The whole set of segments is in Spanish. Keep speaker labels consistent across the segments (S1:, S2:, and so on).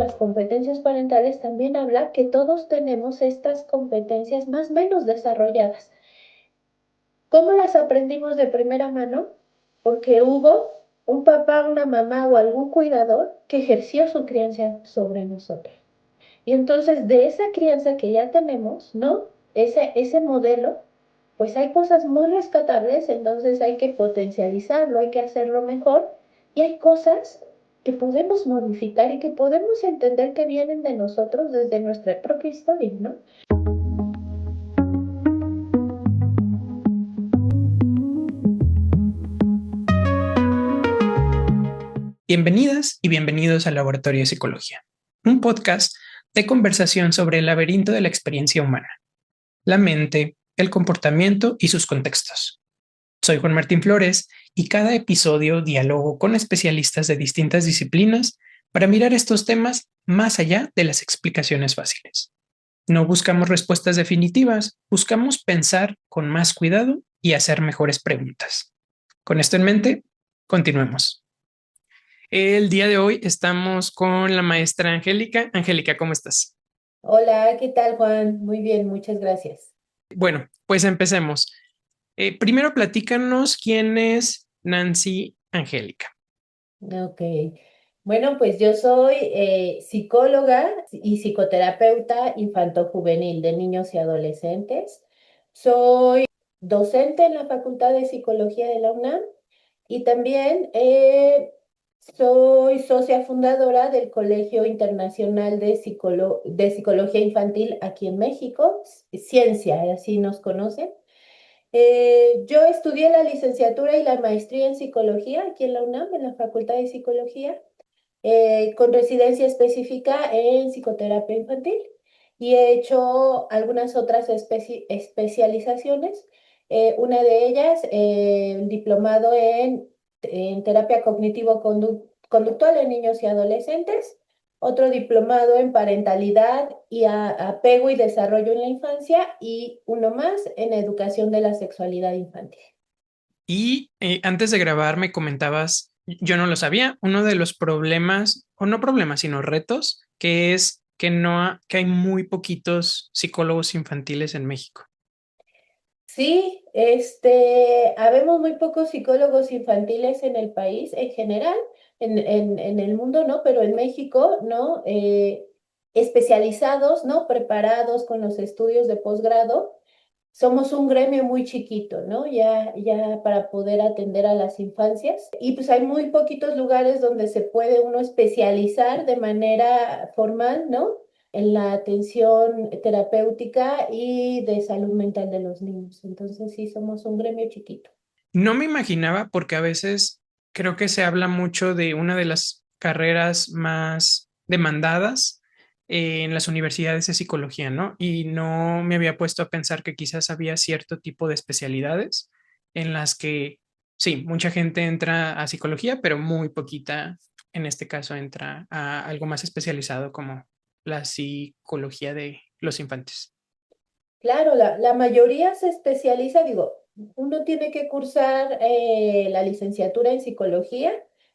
S1: Las competencias parentales también habla que todos tenemos estas competencias más o menos desarrolladas. ¿Cómo las aprendimos de primera mano? Porque hubo un papá, una mamá o algún cuidador que ejerció su crianza sobre nosotros. Y entonces de esa crianza que ya tenemos, ¿no? Ese modelo, pues hay cosas muy rescatables, entonces hay que potencializarlo, hay que hacerlo mejor y hay cosas que podemos modificar y que podemos entender que vienen de nosotros desde nuestra propia historia, ¿no?
S2: Bienvenidas y bienvenidos al Laboratorio de Psicología, un podcast de conversación sobre el laberinto de la experiencia humana, la mente, el comportamiento y sus contextos. Soy Juan Martín Flores y cada episodio dialogo con especialistas de distintas disciplinas para mirar estos temas más allá de las explicaciones fáciles. No buscamos respuestas definitivas, buscamos pensar con más cuidado y hacer mejores preguntas. Con esto en mente, continuemos. El día de hoy estamos con la maestra Angélica. Angélica, ¿cómo estás?
S1: Hola, ¿qué tal, Juan? Muy bien, muchas gracias.
S2: Bueno, pues empecemos. Primero platícanos quién es Nancy Angélica.
S1: Ok. Bueno, pues yo soy psicóloga y psicoterapeuta infantojuvenil de niños y adolescentes. Soy docente en la Facultad de Psicología de la UNAM y también soy socia fundadora del Colegio Internacional de Psicología Infantil aquí en México, Ciencia, así nos conocen. Yo estudié la licenciatura y la maestría en psicología aquí en la UNAM, en la Facultad de Psicología, con residencia específica en psicoterapia infantil y he hecho algunas otras especializaciones. Una de ellas, el diplomado en terapia cognitivo-conductual en niños y adolescentes, otro diplomado en parentalidad y apego y desarrollo en la infancia y uno más en educación de la sexualidad infantil.
S2: Y antes de grabar me comentabas, yo no lo sabía, uno de los problemas, o no problemas, sino retos, que es que que hay muy poquitos psicólogos infantiles en México.
S1: Sí, habemos muy pocos psicólogos infantiles en el país en general, en el mundo, ¿no? Pero en México, ¿no? Especializados, ¿no? Preparados con los estudios de posgrado. Somos un gremio muy chiquito, ¿no? Ya para poder atender a las infancias. Y pues hay muy poquitos lugares donde se puede uno especializar de manera formal, ¿no? En la atención terapéutica y de salud mental de los niños. Entonces sí, somos un gremio chiquito.
S2: No me imaginaba porque a veces creo que se habla mucho de una de las carreras más demandadas en las universidades de psicología, ¿no? Y no me había puesto a pensar que quizás había cierto tipo de especialidades en las que, sí, mucha gente entra a psicología, pero muy poquita, en este caso, entra a algo más especializado como la psicología de los infantes.
S1: Claro, la mayoría se especializa, digo, uno tiene que cursar la licenciatura en psicología,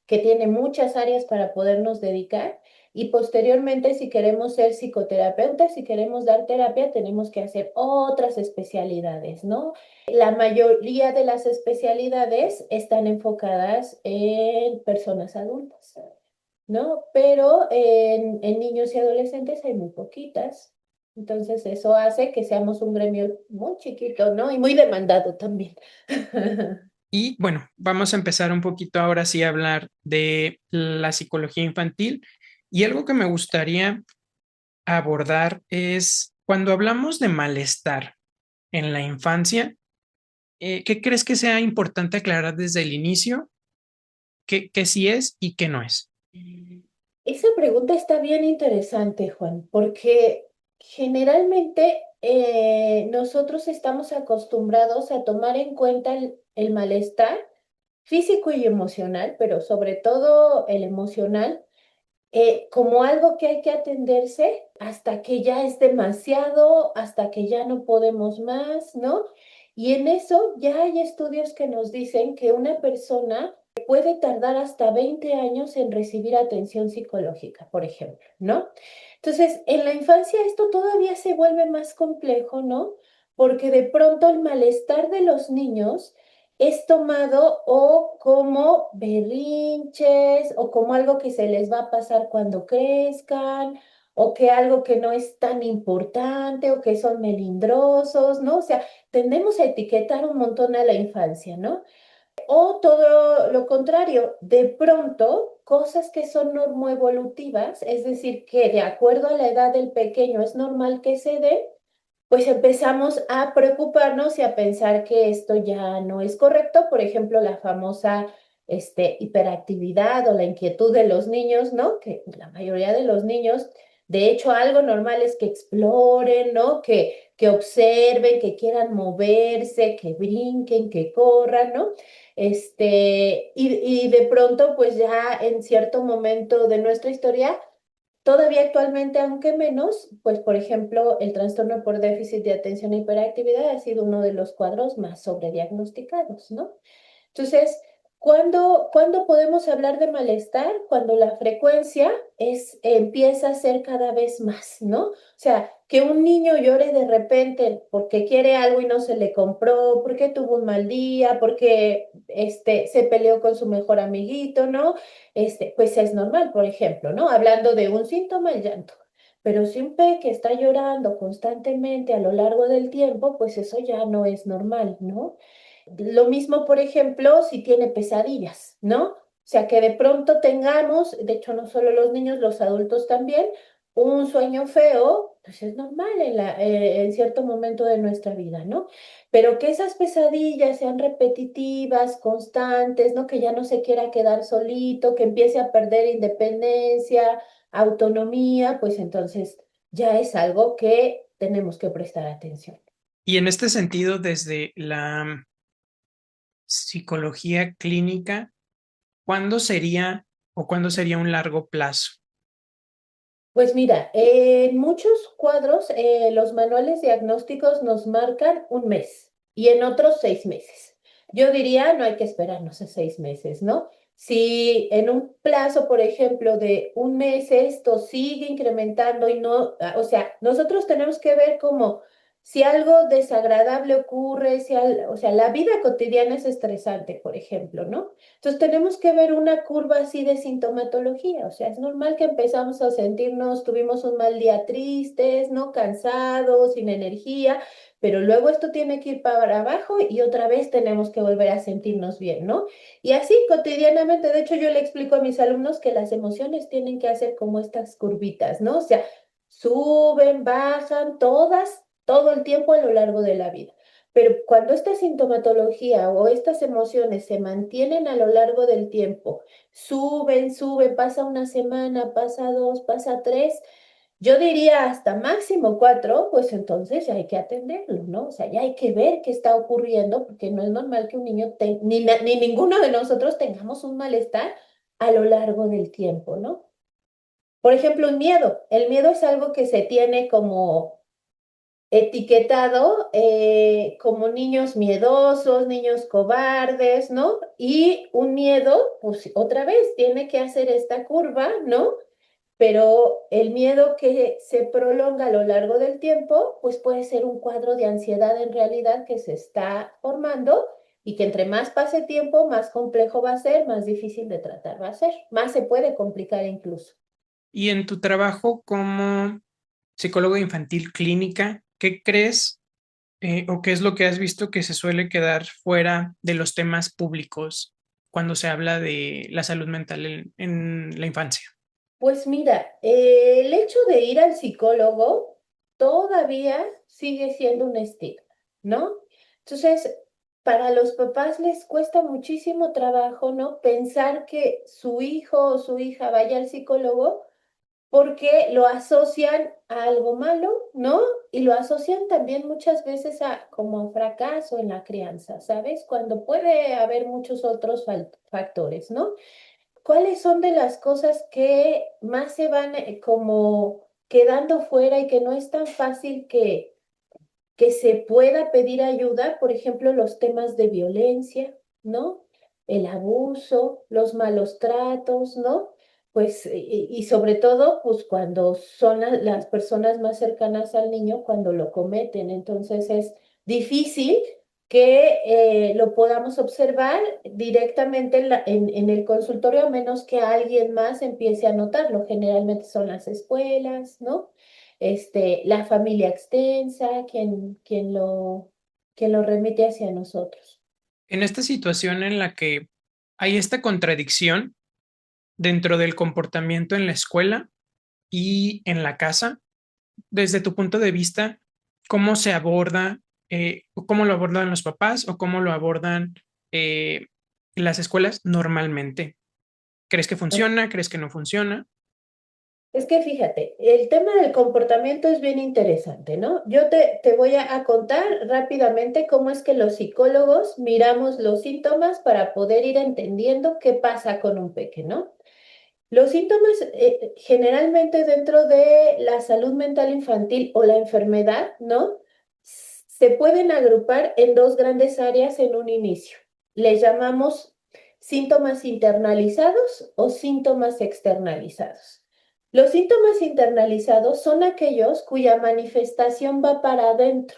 S1: que tiene muchas áreas para podernos dedicar, y posteriormente, si queremos ser psicoterapeutas, si queremos dar terapia, tenemos que hacer otras especialidades, ¿no? La mayoría de las especialidades están enfocadas en personas adultas, ¿no? Pero en niños y adolescentes hay muy poquitas. Entonces eso hace que seamos un gremio muy chiquito, ¿no? Y muy demandado también.
S2: Y bueno, vamos a empezar un poquito ahora sí a hablar de la psicología infantil. Y algo que me gustaría abordar es cuando hablamos de malestar en la infancia, ¿qué crees que sea importante aclarar desde el inicio? ¿Qué sí es y qué no es?
S1: Esa pregunta está bien interesante, Juan, porque generalmente nosotros estamos acostumbrados a tomar en cuenta el malestar físico y emocional, pero sobre todo el emocional como algo que hay que atenderse hasta que ya es demasiado, hasta que ya no podemos más, ¿no? Y en eso ya hay estudios que nos dicen que una persona puede tardar hasta 20 años en recibir atención psicológica, por ejemplo, ¿no? Entonces, en la infancia esto todavía se vuelve más complejo, ¿no? Porque de pronto el malestar de los niños es tomado o como berrinches o como algo que se les va a pasar cuando crezcan o que algo que no es tan importante o que son melindrosos, ¿no? O sea, tendemos a etiquetar un montón a la infancia, ¿no? O todo lo contrario, de pronto, cosas que son normoevolutivas, es decir, que de acuerdo a la edad del pequeño es normal que se den, pues empezamos a preocuparnos y a pensar que esto ya no es correcto. Por ejemplo, la famosa hiperactividad o la inquietud de los niños, ¿no? Que la mayoría de los niños, de hecho, algo normal es que exploren, ¿no? Que observen, que quieran moverse, que brinquen, que corran, ¿no? Y de pronto, pues ya en cierto momento de nuestra historia, todavía actualmente, aunque menos, pues por ejemplo, el trastorno por déficit de atención e hiperactividad ha sido uno de los cuadros más sobrediagnosticados, ¿no? Entonces, ¿cuándo podemos hablar de malestar? Cuando la frecuencia empieza a ser cada vez más, ¿no? O sea, que un niño llore de repente porque quiere algo y no se le compró, porque tuvo un mal día, porque se peleó con su mejor amiguito, ¿no? Pues es normal, por ejemplo, ¿no? Hablando de un síntoma, el llanto. Pero si un peque está llorando constantemente a lo largo del tiempo, pues eso ya no es normal, ¿no? Lo mismo, por ejemplo, si tiene pesadillas, ¿no? O sea, que de pronto tengamos, de hecho no solo los niños, los adultos también, un sueño feo, pues es normal en cierto momento de nuestra vida, ¿no? Pero que esas pesadillas sean repetitivas, constantes, ¿no? Que ya no se quiera quedar solito, que empiece a perder independencia, autonomía, pues entonces ya es algo que tenemos que prestar atención.
S2: Y en este sentido, desde la psicología clínica, ¿cuándo sería o cuándo sería un largo plazo?
S1: Pues mira, en muchos cuadros los manuales diagnósticos nos marcan un mes y en otros 6 meses. Yo diría, no hay que esperarnos a 6 meses, ¿no? Si en un plazo, por ejemplo, de un mes esto sigue incrementando y no, o sea, nosotros tenemos que ver como si algo desagradable ocurre, o sea, la vida cotidiana es estresante, por ejemplo, ¿no? Entonces tenemos que ver una curva así de sintomatología, o sea, es normal que empezamos a sentirnos, tuvimos un mal día tristes, ¿no? Cansados, sin energía, pero luego esto tiene que ir para abajo y otra vez tenemos que volver a sentirnos bien, ¿no? Y así cotidianamente, de hecho yo le explico a mis alumnos que las emociones tienen que hacer como estas curvitas, ¿no? O sea, suben, bajan, todas, todo el tiempo a lo largo de la vida. Pero cuando esta sintomatología o estas emociones se mantienen a lo largo del tiempo, suben, suben, pasa una semana, pasa dos, pasa tres, yo diría hasta máximo 4, pues entonces ya hay que atenderlo, ¿no? O sea, ya hay que ver qué está ocurriendo, porque no es normal que un niño, ni ninguno de nosotros tengamos un malestar a lo largo del tiempo, ¿no? Por ejemplo, un miedo. El miedo es algo que se tiene como etiquetado como niños miedosos, niños cobardes, ¿no? Y un miedo, pues otra vez, tiene que hacer esta curva, ¿no? Pero el miedo que se prolonga a lo largo del tiempo, pues puede ser un cuadro de ansiedad en realidad que se está formando y que entre más pase tiempo, más complejo va a ser, más difícil de tratar va a ser, más se puede complicar incluso.
S2: Y en tu trabajo como psicólogo infantil clínica, ¿qué crees o qué es lo que has visto que se suele quedar fuera de los temas públicos cuando se habla de la salud mental en la infancia?
S1: Pues mira, el hecho de ir al psicólogo todavía sigue siendo un estigma, ¿no? Entonces, para los papás les cuesta muchísimo trabajo, ¿no? Pensar que su hijo o su hija vaya al psicólogo porque lo asocian a algo malo, ¿no? Y lo asocian también muchas veces a como fracaso en la crianza, ¿sabes? Cuando puede haber muchos otros factores, ¿no? ¿Cuáles son de las cosas que más se van como quedando fuera y que no es tan fácil que se pueda pedir ayuda? Por ejemplo, los temas de violencia, ¿no? el abuso, los malos tratos, ¿no? Pues, y sobre todo, pues cuando son las personas más cercanas al niño cuando lo cometen. Entonces es difícil que lo podamos observar directamente en el consultorio, a menos que alguien más empiece a notarlo. Generalmente son las escuelas, ¿no? La familia extensa, quien lo remite hacia nosotros.
S2: En esta situación en la que hay esta contradicción dentro del comportamiento en la escuela y en la casa, desde tu punto de vista, ¿cómo se aborda, cómo lo abordan los papás o cómo lo abordan eh, las escuelas normalmente? ¿Crees que funciona? ¿Crees que no funciona?
S1: Es que fíjate, el tema del comportamiento es bien interesante, ¿no? Yo te voy a contar rápidamente cómo es que los psicólogos miramos los síntomas para poder ir entendiendo qué pasa con un peque, ¿no? Los síntomas generalmente dentro de la salud mental infantil o la enfermedad, ¿no? Se pueden agrupar en dos grandes áreas en un inicio. Les llamamos síntomas internalizados o síntomas externalizados. Los síntomas internalizados son aquellos cuya manifestación va para adentro.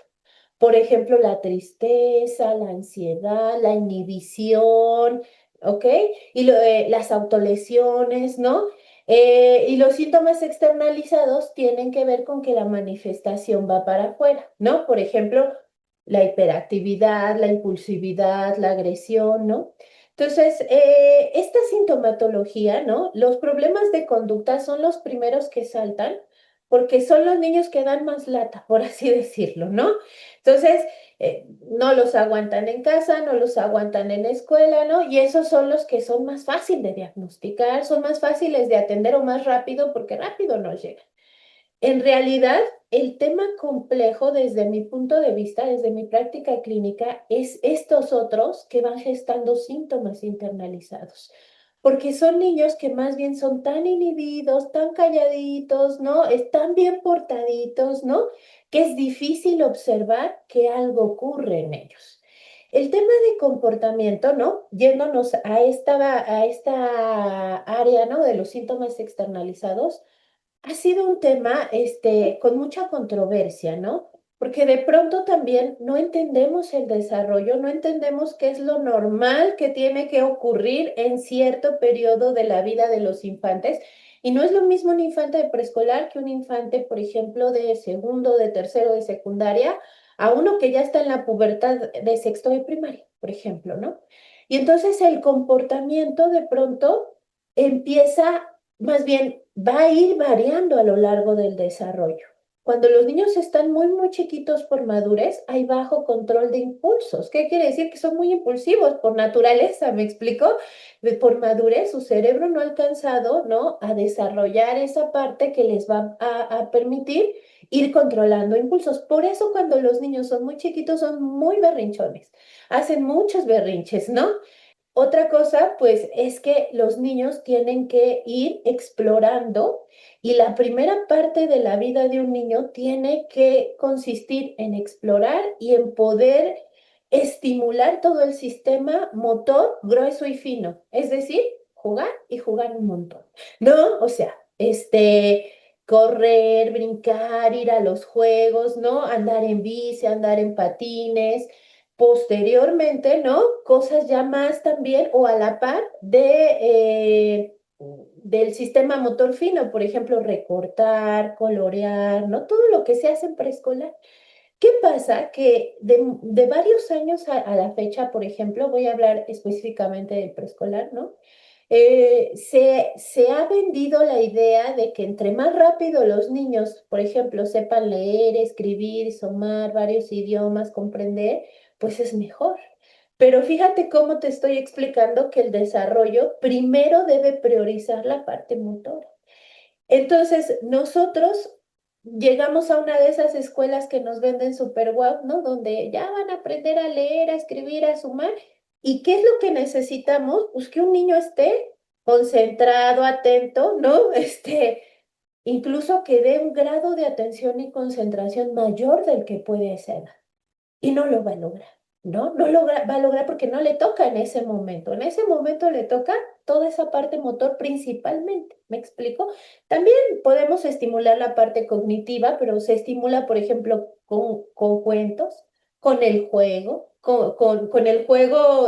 S1: Por ejemplo, la tristeza, la ansiedad, la inhibición, ¿ok? Las autolesiones, ¿no? Y los síntomas externalizados tienen que ver con que la manifestación va para afuera, ¿no? Por ejemplo, la hiperactividad, la impulsividad, la agresión, ¿no? Entonces, esta sintomatología, ¿no? Los problemas de conducta son los primeros que saltan porque son los niños que dan más lata, por así decirlo, ¿no? Entonces, no los aguantan en casa, no los aguantan en la escuela, ¿no? Y esos son los que son más fáciles de diagnosticar, son más fáciles de atender o más rápido porque rápido nos llegan. En realidad, el tema complejo desde mi punto de vista, desde mi práctica clínica, es estos otros que van gestando síntomas internalizados, porque son niños que más bien son tan inhibidos, tan calladitos, ¿no? Están bien portaditos, ¿no? Que es difícil observar que algo ocurre en ellos. El tema de comportamiento, ¿no? Yéndonos a esta área, ¿no? De los síntomas externalizados. Ha sido un tema, con mucha controversia, ¿no? Porque de pronto también no entendemos el desarrollo, no entendemos qué es lo normal que tiene que ocurrir en cierto periodo de la vida de los infantes. Y no es lo mismo un infante de preescolar que un infante, por ejemplo, de segundo, de tercero, de secundaria, a uno que ya está en la pubertad de sexto de primaria, por ejemplo, ¿no? Y entonces el comportamiento de pronto empieza, más bien, va a ir variando a lo largo del desarrollo. Cuando los niños están muy, muy chiquitos por madurez, hay bajo control de impulsos. ¿Qué quiere decir? Que son muy impulsivos por naturaleza, ¿me explico? Por madurez, su cerebro no ha alcanzado, ¿no? A desarrollar esa parte que les va a permitir ir controlando impulsos. Por eso cuando los niños son muy chiquitos son muy berrinchones, hacen muchos berrinches, ¿no? Otra cosa, pues, es que los niños tienen que ir explorando y la primera parte de la vida de un niño tiene que consistir en explorar y en poder estimular todo el sistema motor grueso y fino, es decir, jugar y jugar un montón, ¿no? O sea, correr, brincar, ir a los juegos, ¿no? Andar en bici, andar en patines. Posteriormente, ¿no? Cosas ya más también o a la par del sistema motor fino, por ejemplo, recortar, colorear, ¿no? Todo lo que se hace en preescolar. ¿Qué pasa? Que de varios años a la fecha, por ejemplo, voy a hablar específicamente del preescolar, ¿no? Se ha vendido la idea de que entre más rápido los niños, por ejemplo, sepan leer, escribir, sumar varios idiomas, comprender, pues es mejor. Pero fíjate cómo te estoy explicando que el desarrollo primero debe priorizar la parte motora. Entonces, nosotros llegamos a una de esas escuelas que nos venden super guau, ¿no? Donde ya van a aprender a leer, a escribir, a sumar. ¿Y qué es lo que necesitamos? Pues que un niño esté concentrado, atento, ¿no? Incluso que dé un grado de atención y concentración mayor del que puede ser. Y no lo va a lograr. ¿no? Va a lograr porque no le toca en ese momento. En ese momento le toca toda esa parte motor principalmente. ¿Me explico? También podemos estimular la parte cognitiva, pero se estimula, por ejemplo, con cuentos, con el juego. Con el juego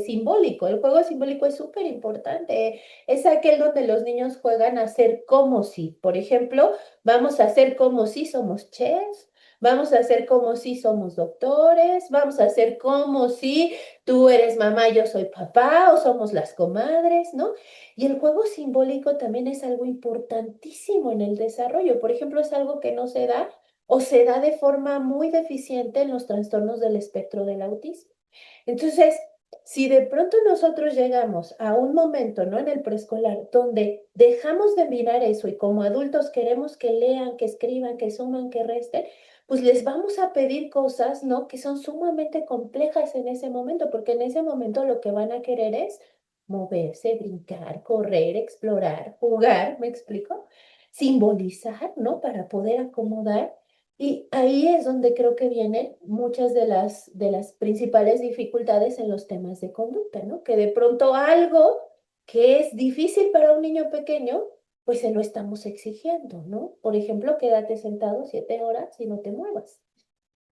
S1: simbólico. El juego simbólico es súper importante. Es aquel donde los niños juegan a hacer como si. Por ejemplo, vamos a hacer como si somos chefs. Vamos a hacer como si somos doctores, vamos a hacer como si tú eres mamá, yo soy papá, o somos las comadres, ¿no? Y el juego simbólico también es algo importantísimo en el desarrollo. Por ejemplo, es algo que no se da o se da de forma muy deficiente en los trastornos del espectro del autismo. Entonces, si de pronto nosotros llegamos a un momento, ¿no? En el preescolar, donde dejamos de mirar eso y como adultos queremos que lean, que escriban, que suman, que resten, pues les vamos a pedir cosas, ¿no? Que son sumamente complejas en ese momento, porque en ese momento lo que van a querer es moverse, brincar, correr, explorar, jugar, ¿me explico? Simbolizar, ¿no? Para poder acomodar. Y ahí es donde creo que vienen muchas de las principales dificultades en los temas de conducta, ¿no? Que de pronto algo que es difícil para un niño pequeño, pues se lo estamos exigiendo, ¿no? Por ejemplo, quédate sentado 7 horas y no te muevas.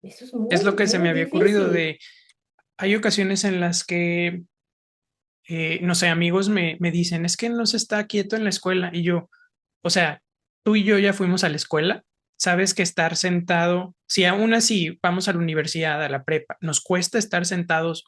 S1: Eso es
S2: Es
S1: muy,
S2: lo que se
S1: muy
S2: me había ocurrido
S1: difícil.
S2: de, hay ocasiones en las que, no sé, amigos me dicen, es que no se está quieto en la escuela. Y yo, o sea, tú y yo ya fuimos a la escuela, sabes que estar sentado, si aún así vamos a la universidad, a la prepa, nos cuesta estar sentados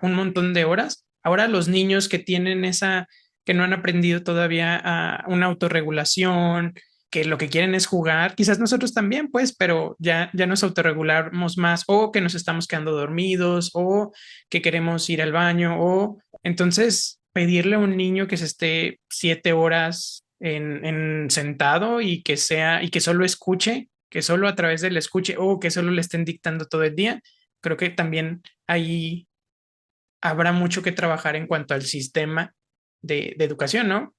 S2: un montón de horas. Ahora los niños que tienen esa, que no han aprendido todavía a una autorregulación, que lo que quieren es jugar, quizás nosotros también, pues, pero ya nos autorregulamos más o que nos estamos quedando dormidos o que queremos ir al baño o entonces pedirle a un niño que se esté 7 horas en sentado y que sea y que solo escuche, que solo a través del escuche o que solo le estén dictando todo el día, creo que también ahí habrá mucho que trabajar en cuanto al sistema de educación, ¿no?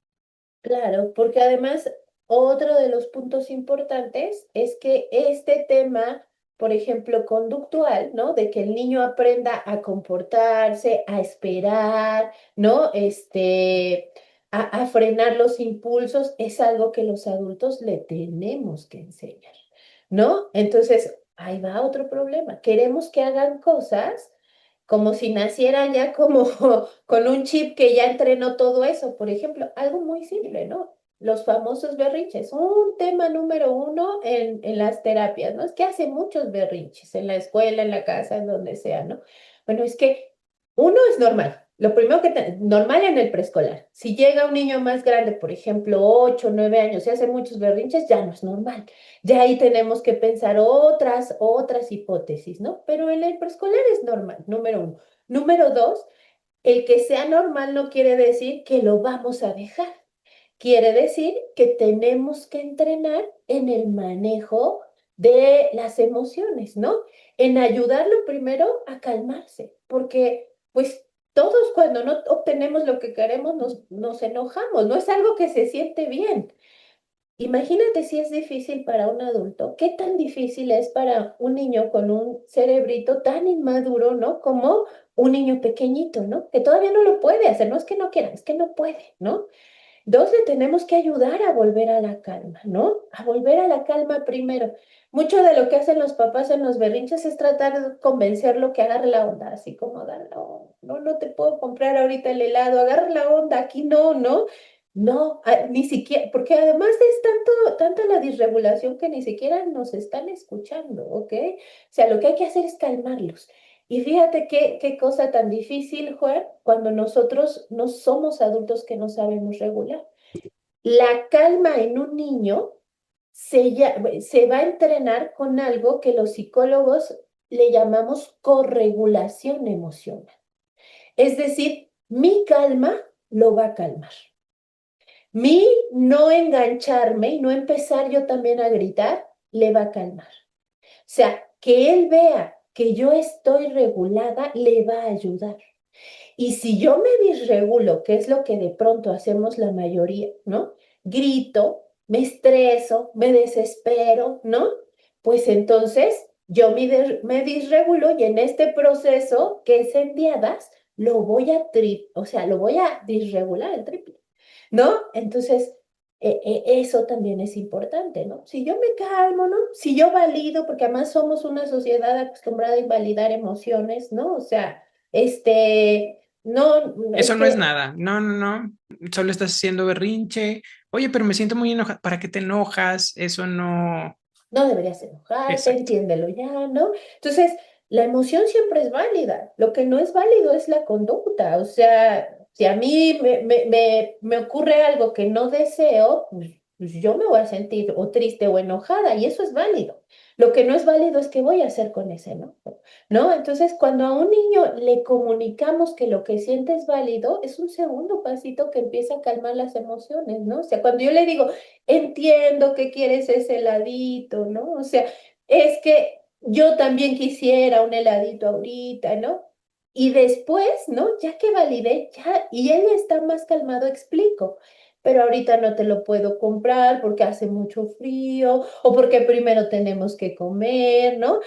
S1: Claro, porque además otro de los puntos importantes es que este tema, por ejemplo, conductual, ¿no? De que el niño aprenda a comportarse, a esperar, ¿no? A frenar los impulsos, es algo que los adultos le tenemos que enseñar, ¿no? Entonces, ahí va otro problema. Queremos que hagan cosas como si nacieran ya como con un chip que ya entrenó todo eso. Por ejemplo, algo muy simple, ¿no? Los famosos berrinches, un tema número uno en las terapias, ¿no? Es que hace muchos berrinches en la escuela, en la casa, en donde sea, ¿no? Bueno, es que uno es normal. Lo primero normal en el preescolar. Si llega un niño más grande, por ejemplo, 8, 9 años, y hace muchos berrinches, ya no es normal. Ya ahí tenemos que pensar otras hipótesis, ¿no? Pero en el preescolar es normal, número uno. Número dos, el que sea normal no quiere decir que lo vamos a dejar. Quiere decir que tenemos que entrenar en el manejo de las emociones, ¿no? En ayudarlo primero a calmarse, porque pues todos cuando no obtenemos lo que queremos nos enojamos, no es algo que se siente bien. Imagínate si es difícil para un adulto, qué tan difícil es para un niño con un cerebrito tan inmaduro, ¿no? Como un niño pequeñito, ¿no? Que todavía no lo puede hacer, no es que no quiera, es que no puede, ¿no? Dos, le tenemos que ayudar a volver a la calma, ¿no? A volver a la calma primero. Mucho de lo que hacen los papás en los berrinches es tratar de convencerlo que agarre la onda, así como agarra la onda. No, no te puedo comprar ahorita el helado, agarra la onda, aquí no, ¿no? No, ni siquiera, porque además es tanta la disregulación que ni siquiera nos están escuchando, ¿ok? O sea, lo que hay que hacer es calmarlos. Y fíjate qué cosa tan difícil, Juan, cuando nosotros no somos adultos que no sabemos regular. La calma en un niño se va a entrenar con algo que los psicólogos le llamamos corregulación emocional. Es decir, mi calma lo va a calmar. Mi no engancharme y no empezar yo también a gritar, le va a calmar. O sea, que él vea que yo estoy regulada, le va a ayudar. Y si yo me disregulo, que es lo que de pronto hacemos la mayoría, ¿no? Grito, me estreso, me desespero, ¿no? Pues entonces me disregulo y en este proceso que es en diadas, o sea, lo voy a disregular el triple, ¿no? Entonces, eso también es importante, ¿no? Si yo me calmo, ¿no? Si yo valido, porque además somos una sociedad acostumbrada a invalidar emociones, ¿no? O sea, no, es
S2: Eso no es
S1: que
S2: nada. No, no, no. Solo estás haciendo berrinche. Oye, pero me siento muy enojada. ¿Para qué te enojas? Eso no.
S1: no deberías enojarte,
S2: Exacto.
S1: entiéndelo ya, ¿no? Entonces, la emoción siempre es válida. Lo que no es válido es la conducta. O sea, si a mí me ocurre algo que no deseo, pues yo me voy a sentir o triste o enojada y eso es válido. Lo que no es válido es qué voy a hacer con ese enojo, ¿no? Entonces, cuando a un niño le comunicamos que lo que siente es válido, es un segundo pasito que empieza a calmar las emociones, ¿no? O sea, cuando yo le digo, entiendo que quieres ese heladito, ¿no? O sea, es que yo también quisiera un heladito ahorita, ¿no? Y después, ¿no? Ya que validé, ya, y él está más calmado, explico. Pero ahorita no te lo puedo comprar porque hace mucho frío o porque primero tenemos que comer, ¿no?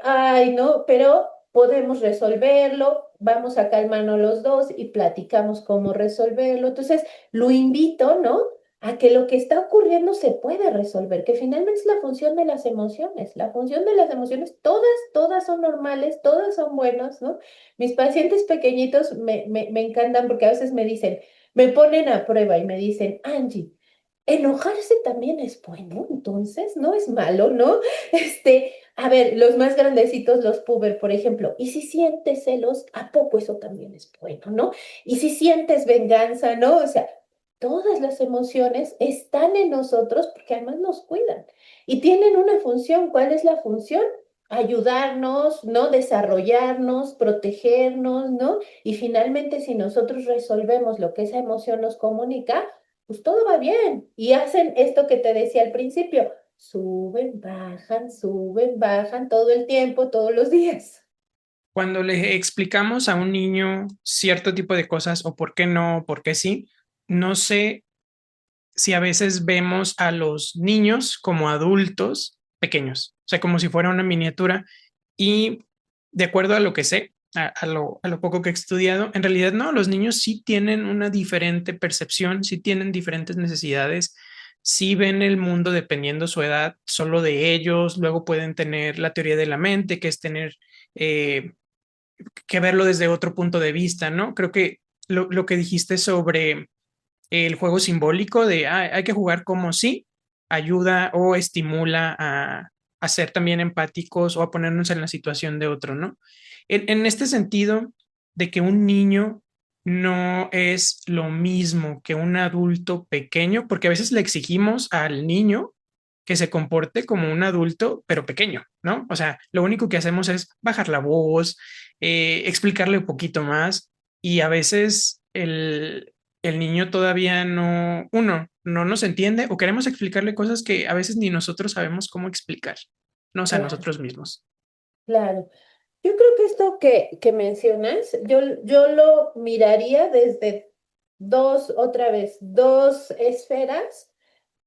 S1: Ay, no, pero podemos resolverlo, vamos a calmarnos los dos y platicamos cómo resolverlo. Entonces, lo invito, ¿no? A que lo que está ocurriendo se puede resolver, que finalmente es la función de las emociones. La función de las emociones, todas son normales, todas son buenas, ¿no? Mis pacientes pequeñitos me encantan porque a veces me dicen, me ponen a prueba y me dicen, Angie, enojarse también es bueno, entonces, no es malo, ¿no? A ver, los más grandecitos, los puber, por ejemplo, y si sientes celos, ¿a poco eso también es bueno, ¿no? Y si sientes venganza, ¿no? O sea, todas las emociones están en nosotros porque además nos cuidan y tienen una función. ¿Cuál es la función? Ayudarnos, ¿no? Desarrollarnos, protegernos, ¿no? Y finalmente, si nosotros resolvemos lo que esa emoción nos comunica, pues todo va bien. Y hacen esto que te decía al principio, suben, bajan todo el tiempo, todos los días.
S2: Cuando le explicamos a un niño cierto tipo de cosas o por qué no, por qué sí, no sé si a veces vemos a los niños como adultos pequeños, o sea, como si fuera una miniatura. Y de acuerdo a lo que sé, a lo poco que he estudiado, en realidad no, los niños sí tienen una diferente percepción, sí tienen diferentes necesidades, sí ven el mundo dependiendo su edad, solo de ellos, luego pueden tener la teoría de la mente, que es tener eh, que verlo desde otro punto de vista, ¿no? Creo que lo que dijiste sobre el juego simbólico de hay que jugar como si ayuda o estimula a ser también empáticos o a ponernos en la situación de otro, ¿no? En este sentido de que un niño no es lo mismo que un adulto pequeño, porque a veces le exigimos al niño que se comporte como un adulto, pero pequeño, ¿no? O sea, lo único que hacemos es bajar la voz, explicarle un poquito más y a veces el niño todavía no, uno, no nos entiende o queremos explicarle cosas que a veces ni nosotros sabemos cómo explicar, no o sea,
S1: Claro,
S2: nosotros mismos.
S1: claro. Yo creo que esto que mencionas, yo lo miraría desde dos esferas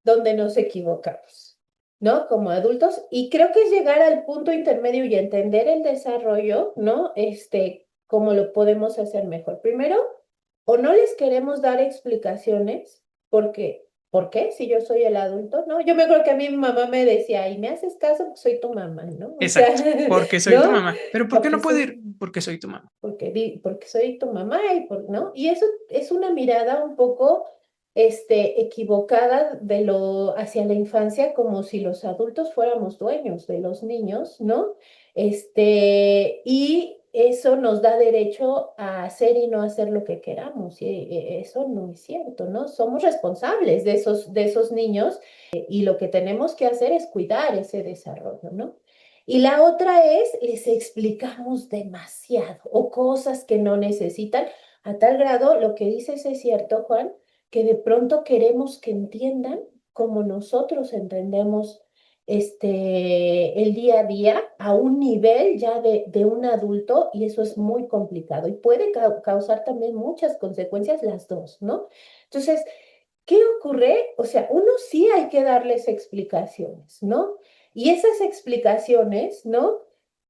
S1: donde nos equivocamos, ¿no? Como adultos. Y creo que es llegar al punto intermedio y entender el desarrollo, ¿no? Cómo lo podemos hacer mejor. Primero, o no les queremos dar explicaciones, porque, ¿por qué? Si yo soy el adulto, ¿no? Yo me acuerdo que a mí mi mamá me decía, y me haces caso, porque soy tu mamá, ¿no? O sea,
S2: Exacto, porque soy tu
S1: ¿no?
S2: mamá. Pero ¿por qué
S1: Porque
S2: no puedo
S1: soy,
S2: ir? Porque soy tu mamá.
S1: porque soy tu mamá ¿no? Y eso es una mirada un poco equivocada hacia la infancia, como si los adultos fuéramos dueños de los niños, ¿no? Y eso nos da derecho a hacer y no hacer lo que queramos, y eso no es cierto, ¿no? Somos responsables de esos niños, y lo que tenemos que hacer es cuidar ese desarrollo, ¿no? Y la otra es, les explicamos demasiado o cosas que no necesitan, a tal grado, lo que dices es cierto, Juan, que de pronto queremos que entiendan como nosotros entendemos el día a día a un nivel ya de un adulto, y eso es muy complicado y puede causar también muchas consecuencias las dos, ¿no? Entonces, ¿qué ocurre? O sea, uno sí hay que darles explicaciones, ¿no? Y esas explicaciones, ¿no?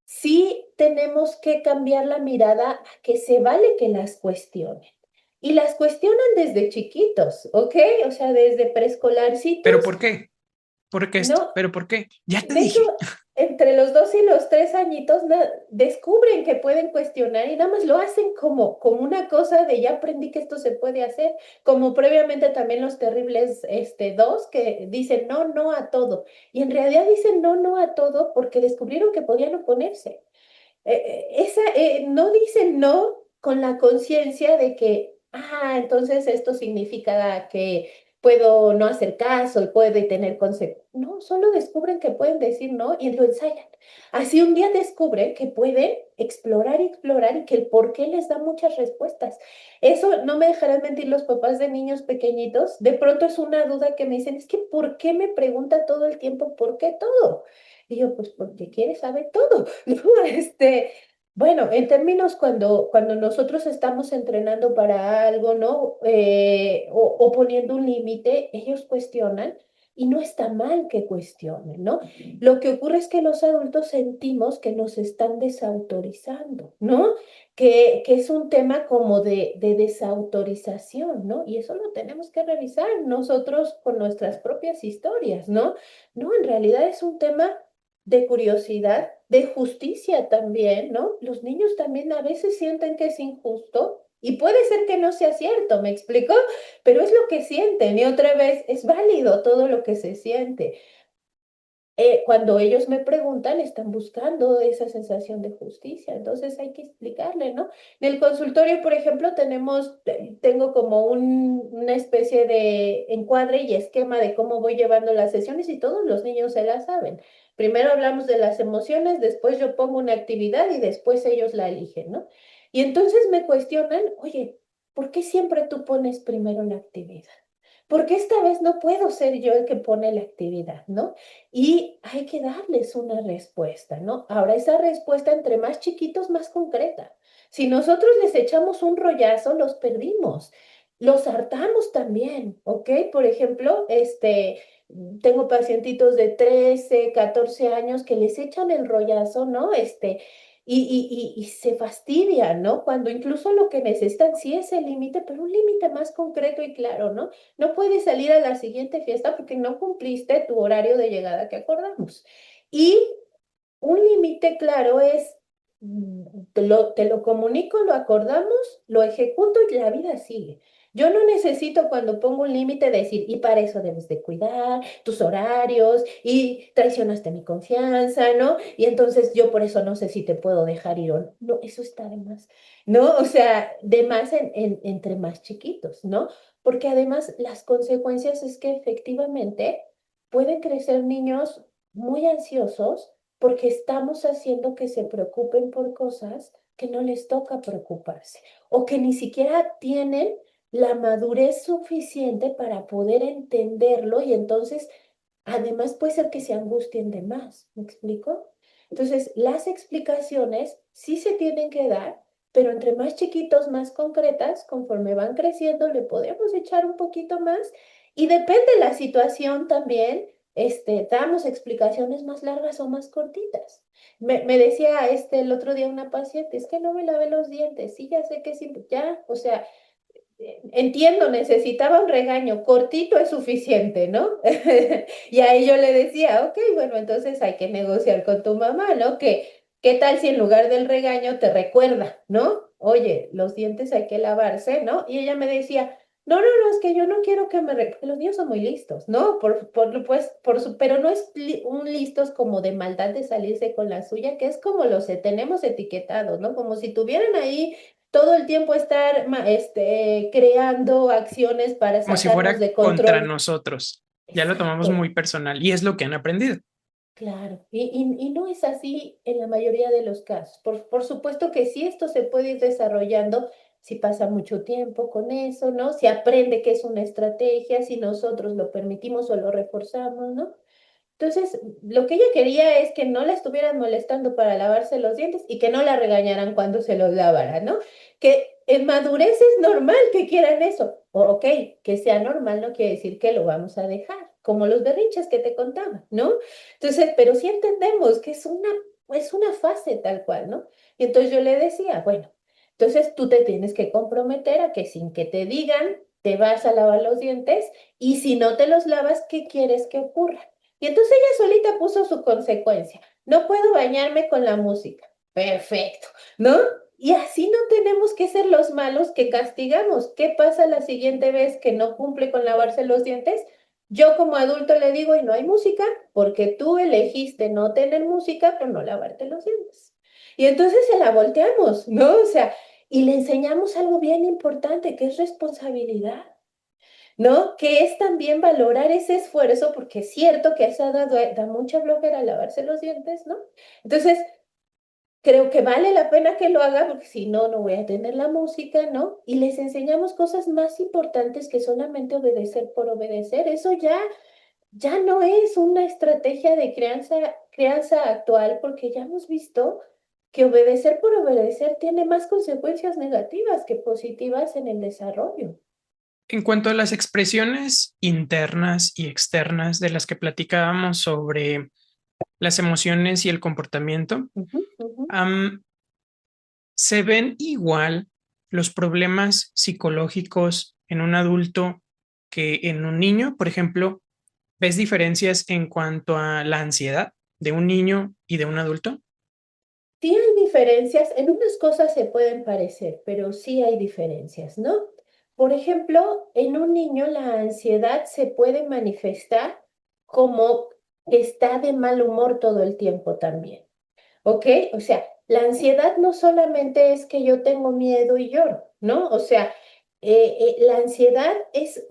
S1: Sí tenemos que cambiar la mirada a que se vale que las cuestionen. Y las cuestionan desde chiquitos, ¿ok? O sea, desde
S2: ¿Pero
S1: preescolarcitos,
S2: por qué? ¿Por qué esto?
S1: ¿no?
S2: ¿Pero por qué? Ya te
S1: De hecho,
S2: dije.
S1: entre los 2 y los 3 añitos descubren que pueden cuestionar y nada más lo hacen como una cosa de ya aprendí que esto se puede hacer, como previamente también los terribles dos que dicen no, no a todo. Y en realidad dicen no, no a todo porque descubrieron que podían oponerse. No dicen no con la conciencia de que, entonces esto significa que puedo no hacer caso y puede tener consecuencias. No, solo descubren que pueden decir no y lo ensayan. Así un día descubren que pueden explorar y explorar y que el por qué les da muchas respuestas. Eso no me dejarán mentir los papás de niños pequeñitos. De pronto es una duda que me dicen, es que ¿por qué me pregunta todo el tiempo por qué todo? Y yo, pues porque quiere saber todo, ¿no? Bueno, en términos cuando nosotros estamos entrenando para algo, ¿no? O poniendo un límite, ellos cuestionan y no está mal que cuestionen, ¿no? Lo que ocurre es que los adultos sentimos que nos están desautorizando, ¿no? Que es un tema como de desautorización, ¿no? Y eso lo tenemos que revisar nosotros con nuestras propias historias, ¿no? No, en realidad es un tema de curiosidad, de justicia también, ¿no? Los niños también a veces sienten que es injusto y puede ser que no sea cierto, ¿me explico? Pero es lo que sienten y otra vez es válido todo lo que se siente. Cuando ellos me preguntan, están buscando esa sensación de justicia, entonces hay que explicarle, ¿no? En el consultorio, por ejemplo, tengo como una especie de encuadre y esquema de cómo voy llevando las sesiones y todos los niños se la saben. Primero hablamos de las emociones, después yo pongo una actividad y después ellos la eligen, ¿no? Y entonces me cuestionan, oye, ¿por qué siempre tú pones primero la actividad? Porque esta vez no puedo ser yo el que pone la actividad, ¿no? Y hay que darles una respuesta, ¿no? Ahora, esa respuesta entre más chiquitos, más concreta. Si nosotros les echamos un rollazo, los perdimos. Los hartamos también, ¿ok? Por ejemplo, tengo pacientitos de 13, 14 años que les echan el rollazo, ¿no? Y se fastidian, ¿no? Cuando incluso lo que necesitan sí es el límite, pero un límite más concreto y claro, ¿no? No puedes salir a la siguiente fiesta porque no cumpliste tu horario de llegada que acordamos. Y un límite claro es, te lo comunico, lo acordamos, lo ejecuto y la vida sigue. Yo no necesito cuando pongo un límite decir, y para eso debes de cuidar tus horarios y traicionaste mi confianza, ¿no? Y entonces yo por eso no sé si te puedo dejar ir o no. No, eso está de más, ¿no? O sea, de más entre más chiquitos, ¿no? Porque además las consecuencias es que efectivamente pueden crecer niños muy ansiosos porque estamos haciendo que se preocupen por cosas que no les toca preocuparse o que ni siquiera tienen la madurez suficiente para poder entenderlo y entonces además puede ser que se angustien de más. ¿Me explico? Entonces, las explicaciones sí se tienen que dar, pero entre más chiquitos, más concretas, conforme van creciendo, le podemos echar un poquito más y depende de la situación también, damos explicaciones más largas o más cortitas. Me decía el otro día una paciente, es que no me lavé los dientes, sí, ya sé que sí, ya, o sea, entiendo, necesitaba un regaño, cortito es suficiente, ¿no? Y ahí yo le decía, ok, bueno, entonces hay que negociar con tu mamá, ¿no? ¿Qué tal si en lugar del regaño te recuerda, ¿no? Oye, los dientes hay que lavarse, ¿no? Y ella me decía, no, no, no, es que yo no quiero que me recuerde. Los niños son muy listos, ¿no? Pero no es un listos como de maldad de salirse con la suya, que es como los tenemos etiquetados, ¿no? Como si tuvieran ahí todo el tiempo estar creando acciones para
S2: Como si
S1: sacarnos
S2: fuera
S1: de
S2: contra
S1: control.
S2: nosotros. Ya lo tomamos
S1: Exacto,
S2: muy personal y es lo que han aprendido.
S1: claro. Y no es así en la mayoría de los casos. Por supuesto que sí, esto se puede ir desarrollando si pasa mucho tiempo con eso, ¿no? Si aprende que es una estrategia, si nosotros lo permitimos o lo reforzamos, ¿no? Entonces, lo que ella quería es que no la estuvieran molestando para lavarse los dientes y que no la regañaran cuando se los lavara, ¿no? Que en madurez es normal que quieran eso. Ok, que sea normal no quiere decir que lo vamos a dejar, como los berrinches que te contaba, ¿no? Entonces, pero sí entendemos que es una fase tal cual, ¿no? Y entonces yo le decía, bueno, entonces tú te tienes que comprometer a que sin que te digan, te vas a lavar los dientes y si no te los lavas, ¿qué quieres que ocurra? Y entonces ella solita puso su consecuencia. No puedo bañarme con la música. Perfecto, ¿no? Y así no tenemos que ser los malos que castigamos. ¿Qué pasa la siguiente vez que no cumple con lavarse los dientes? Yo como adulto le digo, y no hay música, porque tú elegiste no tener música, pero no lavarte los dientes. Y entonces se la volteamos, ¿no? O sea, y le enseñamos algo bien importante, que es responsabilidad, ¿no? Que es también valorar ese esfuerzo, porque es cierto que a esa edad da mucha flojera lavarse los dientes, ¿no? Entonces, creo que vale la pena que lo haga, porque si no, no voy a tener la música, ¿no? Y les enseñamos cosas más importantes que solamente obedecer por obedecer. Eso ya no es una estrategia de crianza actual, porque ya hemos visto que obedecer por obedecer tiene más consecuencias negativas que positivas en el desarrollo.
S2: En cuanto a las expresiones internas y externas de las que platicábamos sobre las emociones y el comportamiento,
S1: Ujú, ujú.
S2: am, ¿se ven igual los problemas psicológicos en un adulto que en un niño? Por ejemplo, ¿ves diferencias en cuanto a la ansiedad de un niño y de un adulto?
S1: Sí hay diferencias, en unas cosas se pueden parecer, pero sí hay diferencias, ¿no? Por ejemplo, en un niño la ansiedad se puede manifestar como que está de mal humor todo el tiempo también. ¿Ok? O sea, la ansiedad no solamente es que yo tengo miedo y lloro, ¿no? O sea, la ansiedad es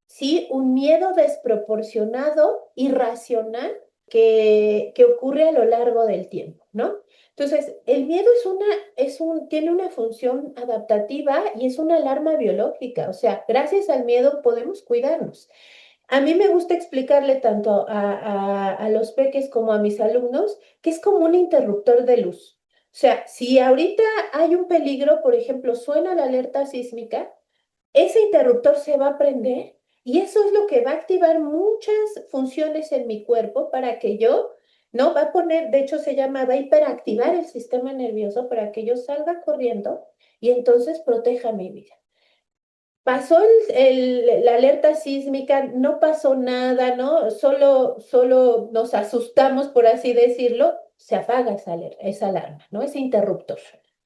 S1: sí, un miedo desproporcionado, irracional, que ocurre a lo largo del tiempo, ¿no? Entonces, el miedo tiene una función adaptativa y es una alarma biológica. O sea, gracias al miedo podemos cuidarnos. A mí me gusta explicarle tanto a los peques como a mis alumnos que es como un interruptor de luz. O sea, si ahorita hay un peligro, por ejemplo, suena la alerta sísmica, ese interruptor se va a prender y eso es lo que va a activar muchas funciones en mi cuerpo para que yo, ¿no? Va a poner, de hecho va a hiperactivar el sistema nervioso para que yo salga corriendo y entonces proteja mi vida. Pasó la alerta sísmica, no pasó nada, ¿no? Solo nos asustamos, por así decirlo, se apaga esa alarma, ¿no? Ese interruptor.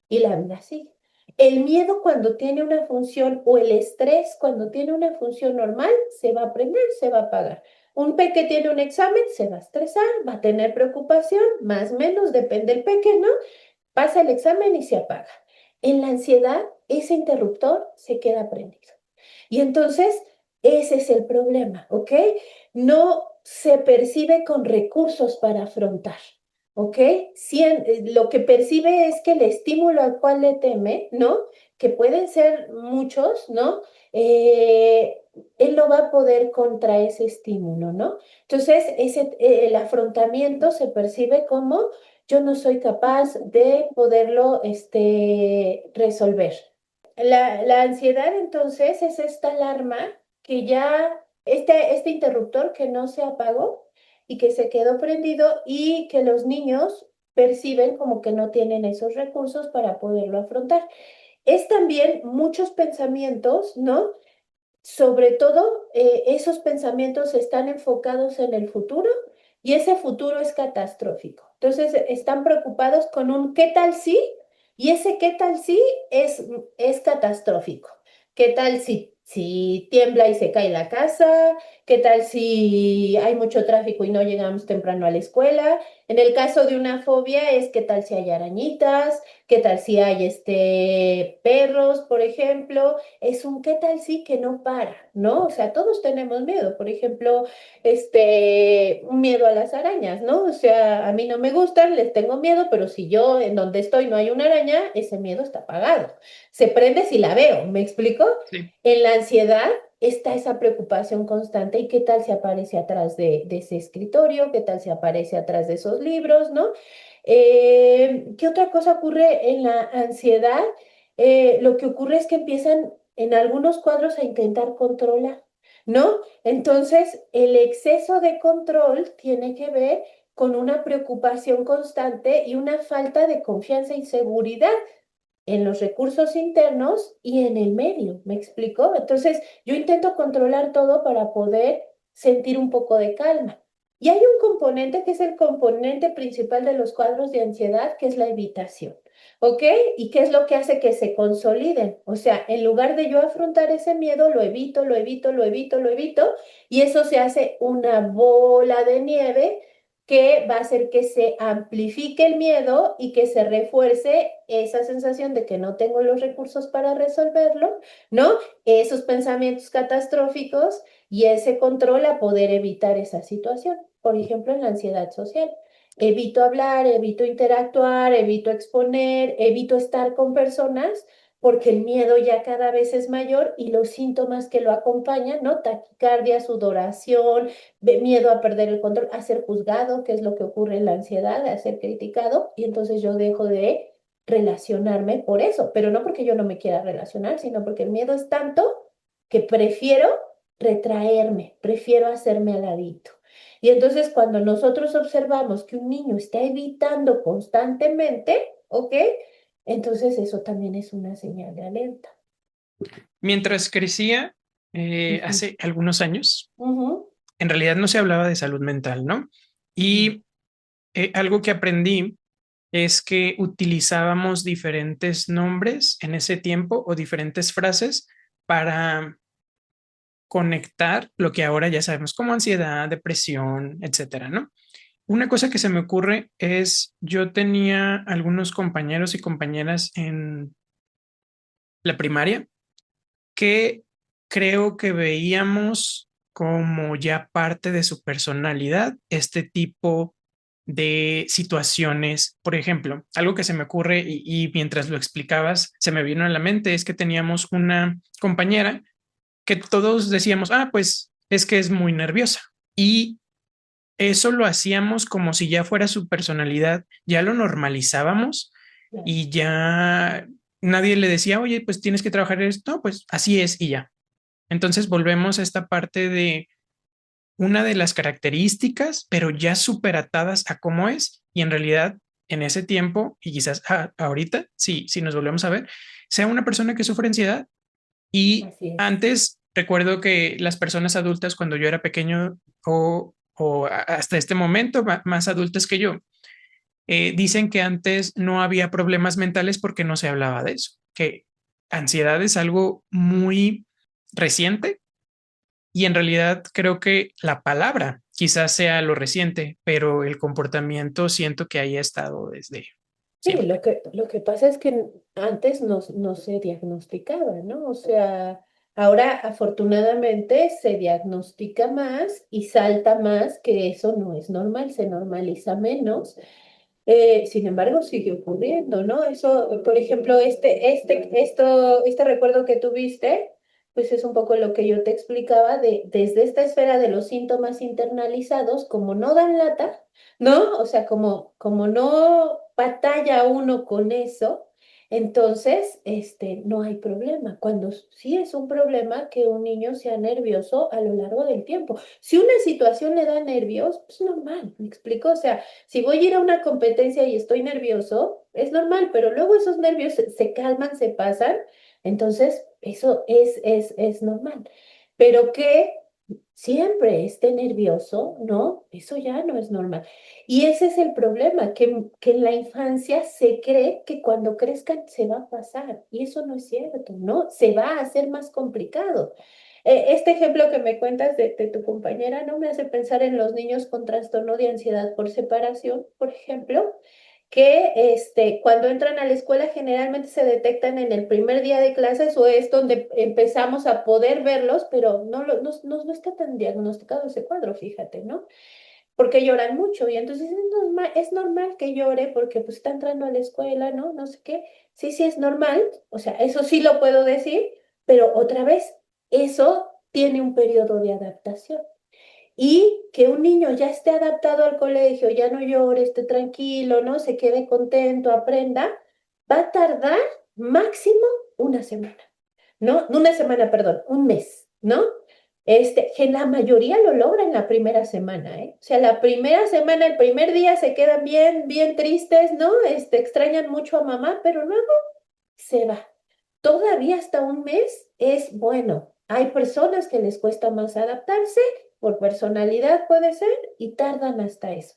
S1: Y la vida sigue. El miedo cuando tiene una función o el estrés cuando tiene una función normal, se va a prender, se va a apagar. Un peque tiene un examen, se va a estresar, va a tener preocupación, más o menos, depende del peque, ¿no? Pasa el examen y se apaga. En la ansiedad, ese interruptor se queda prendido. Y entonces, ese es el problema, ¿ok? No se percibe con recursos para afrontar, ¿ok? Lo que percibe es que el estímulo al cual le teme, ¿no? Que pueden ser muchos, ¿no? Eh, Él no va a poder contra ese estímulo, ¿no? Entonces, el afrontamiento se percibe como yo no soy capaz de poderlo resolver. La ansiedad entonces es esta alarma que este interruptor que no se apagó y que se quedó prendido y que los niños perciben como que no tienen esos recursos para poderlo afrontar. Es también muchos pensamientos, ¿no? Sobre todo, esos pensamientos están enfocados en el futuro y ese futuro es catastrófico. Entonces, están preocupados con un ¿qué tal si? Y ese ¿qué tal si? Es catastrófico. ¿Qué tal si tiembla y se cae la casa? ¿Qué tal si hay mucho tráfico y no llegamos temprano a la escuela? En el caso de una fobia es ¿qué tal si hay arañitas? ¿Qué tal si hay perros, por ejemplo? Es un qué tal sí que no para, ¿no? O sea, todos tenemos miedo, por ejemplo, un miedo a las arañas, ¿no? O sea, a mí no me gustan, les tengo miedo, pero si yo en donde estoy no hay una araña, ese miedo está apagado. Se prende si la veo, ¿me explico?
S2: Sí.
S1: En la ansiedad está esa preocupación constante y qué tal si aparece atrás de ese escritorio, qué tal si aparece atrás de esos libros, ¿no? ¿Qué otra cosa ocurre en la ansiedad? Lo que ocurre es que empiezan en algunos cuadros a intentar controlar. ¿no? Entonces, el exceso de control tiene que ver con una preocupación constante y una falta de confianza y seguridad en los recursos internos y en el medio, ¿me explico? Entonces, yo intento controlar todo para poder sentir un poco de calma. Y hay un componente que es el componente principal de los cuadros de ansiedad, que es la evitación, ¿ok? ¿Y qué es lo que hace que se consoliden? O sea, en lugar de yo afrontar ese miedo, lo evito, lo evito, lo evito, lo evito, y eso se hace una bola de nieve que va a hacer que se amplifique el miedo y que se refuerce esa sensación de que no tengo los recursos para resolverlo, ¿no? Esos pensamientos catastróficos y ese control a poder evitar esa situación. Por ejemplo, en la ansiedad social. Evito hablar, evito interactuar, evito exponer, evito estar con personas porque el miedo ya cada vez es mayor y los síntomas que lo acompañan, ¿no? Taquicardia, sudoración, miedo a perder el control, a ser juzgado, que es lo que ocurre en la ansiedad, a ser criticado, y entonces yo dejo de relacionarme por eso, pero no porque yo no me quiera relacionar, sino porque el miedo es tanto que prefiero retraerme, prefiero hacerme al ladito. Y entonces cuando nosotros observamos que un niño está evitando constantemente, ¿ok? Entonces eso también es una señal de alerta.
S2: Mientras crecía,
S1: Ujú,
S2: hace algunos años,
S1: ujú,
S2: en realidad no se hablaba de salud mental, ¿no?
S1: ujú,
S2: Y algo que aprendí es que utilizábamos diferentes nombres en ese tiempo o diferentes frases para conectar lo que ahora ya sabemos como ansiedad, depresión, etcétera, ¿no? Una cosa que se me ocurre es, yo tenía algunos compañeros y compañeras en la primaria que creo que veíamos como ya parte de su personalidad este tipo de situaciones. Por ejemplo, algo que se me ocurre y mientras lo explicabas se me vino a la mente es que teníamos una compañera que todos decíamos, ah, pues es que es muy nerviosa. Y eso lo hacíamos como si ya fuera su personalidad, ya lo normalizábamos
S1: claro,
S2: y ya nadie le decía, oye, pues tienes que trabajar esto, no, pues así es y ya. Entonces volvemos a esta parte de una de las características, pero ya súper atadas a cómo es y en realidad en ese tiempo y quizás ahorita, sí, si nos volvemos a ver, sea una persona que sufre ansiedad y
S1: así es.
S2: antes recuerdo que las personas adultas cuando yo era pequeño o hasta este momento más adultas que yo, dicen que antes no había problemas mentales porque no se hablaba de eso, que ansiedad es algo muy reciente y en realidad creo que la palabra quizás sea lo reciente, pero el comportamiento siento que ahí ha estado desde
S1: Sí,
S2: siempre.
S1: lo que pasa es que antes no se diagnosticaba, ¿no? O sea, ahora afortunadamente se diagnostica más y salta más que eso no es normal, se normaliza menos. Sin embargo, sigue ocurriendo, ¿no? Eso, por ejemplo, este recuerdo que tuviste, pues es un poco lo que yo te explicaba desde esta esfera de los síntomas internalizados, como no dan lata, ¿no? O sea, como no batalla uno con eso, entonces, no hay problema. Cuando sí es un problema que un niño sea nervioso a lo largo del tiempo. Si una situación le da nervios, es normal, ¿me explico? O sea, si voy a ir a una competencia y estoy nervioso, es normal, pero luego esos nervios se calman, se pasan, entonces eso es normal. Pero que siempre esté nervioso, ¿no? Eso ya no es normal. Y ese es el problema, que en la infancia se cree que cuando crezcan se va a pasar, y eso no es cierto, ¿no? Se va a hacer más complicado. Este ejemplo que me cuentas de tu compañera no me hace pensar en los niños con trastorno de ansiedad por separación, por ejemplo, que cuando entran a la escuela generalmente se detectan en el primer día de clases o es donde empezamos a poder verlos, pero no está tan diagnosticado ese cuadro, fíjate, ¿no? Porque lloran mucho y entonces es normal que llore porque pues está entrando a la escuela, ¿no? No sé qué. Sí, sí es normal, o sea, eso sí lo puedo decir, pero otra vez, eso tiene un periodo de adaptación. Y que un niño ya esté adaptado al colegio, ya no llore, esté tranquilo, ¿no? Se quede contento, aprenda, va a tardar máximo una semana, ¿no? No una semana, perdón, un mes, ¿no? Que la mayoría lo logra en la primera semana, ¿eh? O sea, la primera semana, el primer día se quedan bien, bien tristes, ¿no? Extrañan mucho a mamá, pero luego se va. Todavía hasta un mes es bueno. Hay personas que les cuesta más adaptarse, por personalidad puede ser, y tardan hasta eso.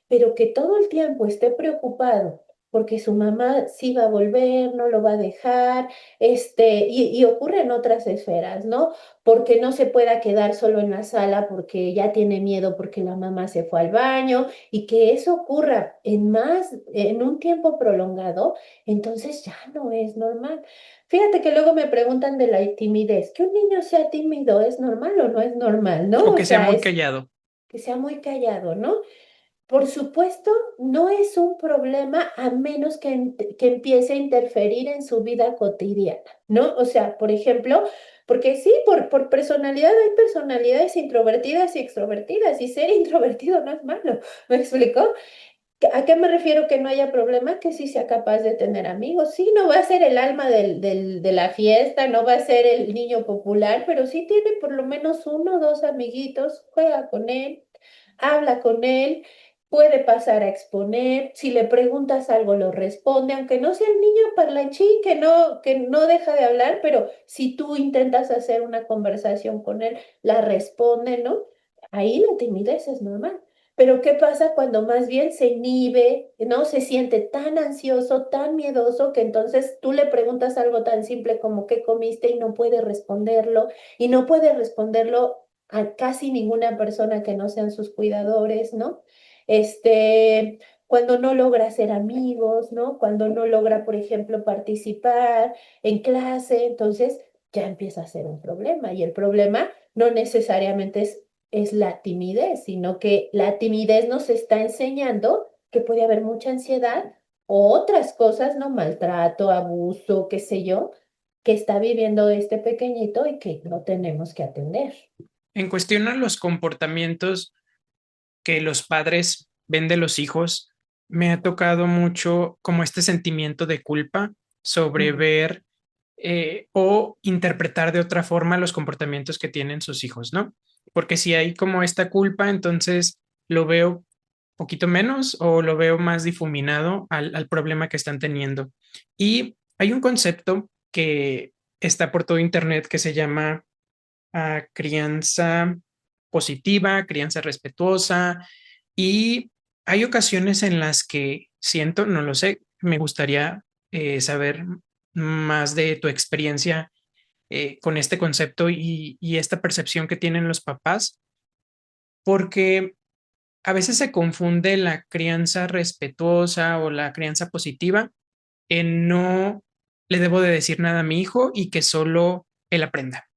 S1: Pero que todo el tiempo esté preocupado porque su mamá sí va a volver, no lo va a dejar, y ocurre en otras esferas, ¿no? Porque no se pueda quedar solo en la sala porque ya tiene miedo porque la mamá se fue al baño, y que eso ocurra en un tiempo prolongado, entonces ya no es normal. Fíjate que luego me preguntan de la timidez, que un niño sea tímido, ¿es normal o no es normal, no?
S2: O
S1: O
S2: que sea
S1: sea,
S2: muy
S1: es
S2: callado.
S1: que sea muy callado, ¿no? Por supuesto, no es un problema a menos que empiece a interferir en su vida cotidiana, ¿no? O sea, por ejemplo, porque sí, por personalidad hay personalidades introvertidas y extrovertidas, y ser introvertido no es malo, ¿me explico? ¿A qué me refiero que no haya problema? Que sí sea capaz de tener amigos. Sí, no va a ser el alma de la fiesta, no va a ser el niño popular, pero sí tiene por lo menos uno o dos amiguitos, juega con él, habla con él, puede pasar a exponer. Si le preguntas algo, lo responde, aunque no sea el niño parlanchín que no deja de hablar, pero si tú intentas hacer una conversación con él, la responde, ¿no? Ahí la timidez es normal. Pero ¿qué pasa cuando más bien se inhibe, no se siente tan ansioso, tan miedoso, que entonces tú le preguntas algo tan simple como qué comiste y no puede responderlo, y no puede responderlo a casi ninguna persona que no sean sus cuidadores, ¿no? Cuando no logra hacer amigos, ¿no? Cuando no logra, por ejemplo, participar en clase, entonces ya empieza a ser un problema, y el problema no necesariamente es la timidez, sino que la timidez nos está enseñando que puede haber mucha ansiedad o otras cosas, ¿no? Maltrato, abuso, qué sé yo, que está viviendo este pequeñito y que no tenemos que atender.
S2: En cuestión a los comportamientos que los padres ven de los hijos, me ha tocado mucho como este sentimiento de culpa sobre
S1: Ujú.
S2: ver o interpretar de otra forma los comportamientos que tienen sus hijos, ¿no? Porque si hay como esta culpa, entonces lo veo poquito menos o lo veo más difuminado al problema que están teniendo. Y hay un concepto que está por todo Internet que se llama crianza positiva, crianza respetuosa, y hay ocasiones en las que siento, no lo sé, me gustaría saber más de tu experiencia con este concepto y esta percepción que tienen los papás, porque a veces se confunde la crianza respetuosa o la crianza positiva en no le debo de decir nada a mi hijo y que solo él aprenda,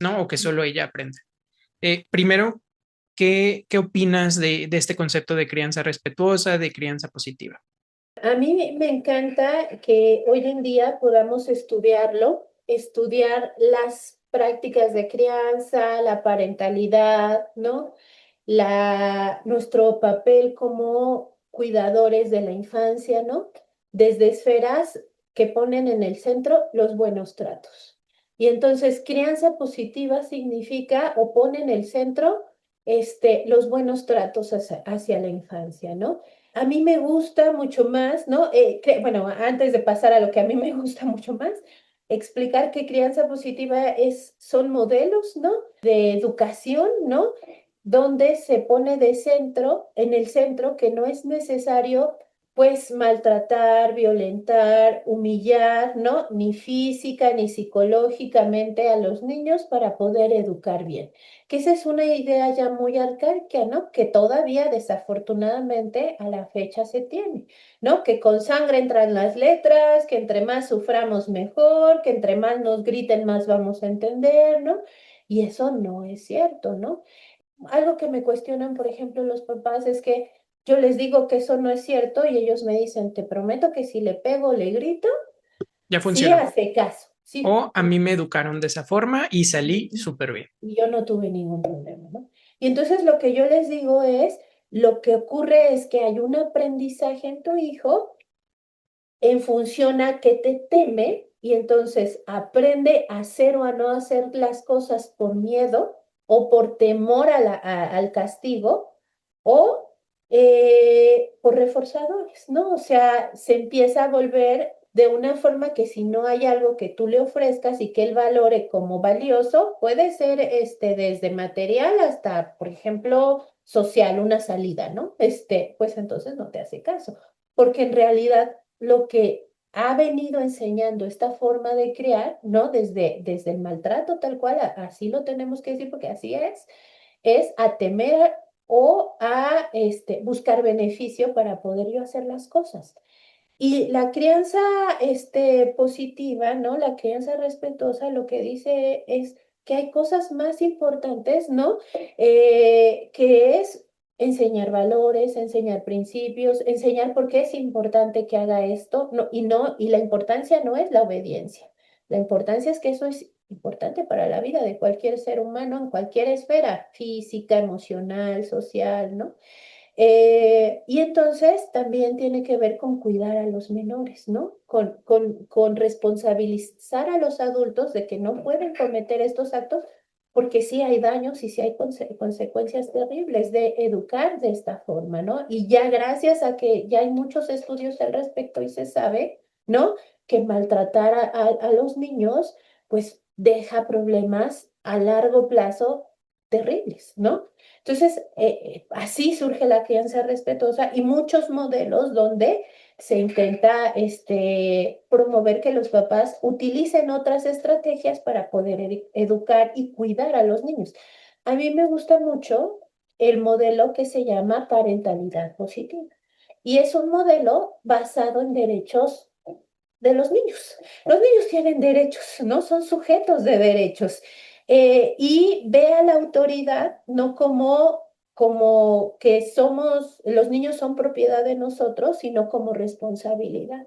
S2: ¿no? O que solo ella aprenda. Primero, ¿qué opinas de este concepto de crianza respetuosa, de crianza positiva?
S1: A mí me encanta que hoy en día podamos estudiarlo, estudiar las prácticas de crianza, la parentalidad, ¿no? Nuestro papel como cuidadores de la infancia, ¿no? Desde esferas que ponen en el centro los buenos tratos. Y entonces, crianza positiva significa o pone en el centro los buenos tratos hacia la infancia, ¿no? A mí me gusta mucho más, ¿no? Bueno, antes de pasar a lo que a mí me gusta mucho más, explicar que crianza positiva son modelos, ¿no? De educación, ¿no? Donde se pone en el centro, que no es necesario, pues, maltratar, violentar, humillar, ¿no? Ni física ni psicológicamente a los niños para poder educar bien. Que esa es una idea ya muy arcaica, ¿no? Que todavía desafortunadamente a la fecha se tiene, ¿no? Que con sangre entran las letras, que entre más suframos mejor, que entre más nos griten más vamos a entender, ¿no? Y eso no es cierto, ¿no? Algo que me cuestionan, por ejemplo, los papás es que yo les digo que eso no es cierto y ellos me dicen, te prometo que si le pego o le grito,
S2: Ya
S1: sí
S2: funcionó.
S1: hace caso, sí.
S2: O a mí me educaron de esa forma y salí súper bien.
S1: Y yo no tuve ningún problema, ¿no? Y entonces lo que yo les digo es, lo que ocurre es que hay un aprendizaje en tu hijo en función a que te teme, y entonces aprende a hacer o a no hacer las cosas por miedo, o por temor al castigo, o por reforzadores, ¿no? O sea, se empieza a volver de una forma que si no hay algo que tú le ofrezcas y que él valore como valioso, puede ser desde material hasta, por ejemplo, social, una salida, ¿no? Pues entonces no te hace caso, porque en realidad lo que ha venido enseñando esta forma de criar, ¿no? Desde el maltrato tal cual, así lo tenemos que decir porque así es a temer o a buscar beneficio para poder yo hacer las cosas. Y la crianza positiva, ¿no? La crianza respetuosa lo que dice es que hay cosas más importantes, ¿no? Que es enseñar valores, enseñar principios, enseñar por qué es importante que haga esto, no, y la importancia no es la obediencia. La importancia es que eso es importante para la vida de cualquier ser humano en cualquier esfera, física, emocional, social, ¿no? Y entonces también tiene que ver con cuidar a los menores, ¿no? Con responsabilizar a los adultos de que no pueden cometer estos actos porque sí hay daños y sí hay consecuencias terribles de educar de esta forma, ¿no? Y ya gracias a que ya hay muchos estudios al respecto y se sabe, ¿no? Que maltratar a los niños, pues deja problemas a largo plazo terribles, ¿no? Entonces, así surge la crianza respetuosa y muchos modelos donde se intenta promover que los papás utilicen otras estrategias para poder educar y cuidar a los niños. A mí me gusta mucho el modelo que se llama parentalidad positiva y es un modelo basado en derechos de los niños. Los niños tienen derechos, ¿no? Son sujetos de derechos. Y ve a la autoridad no como que los niños son propiedad de nosotros, sino como responsabilidad.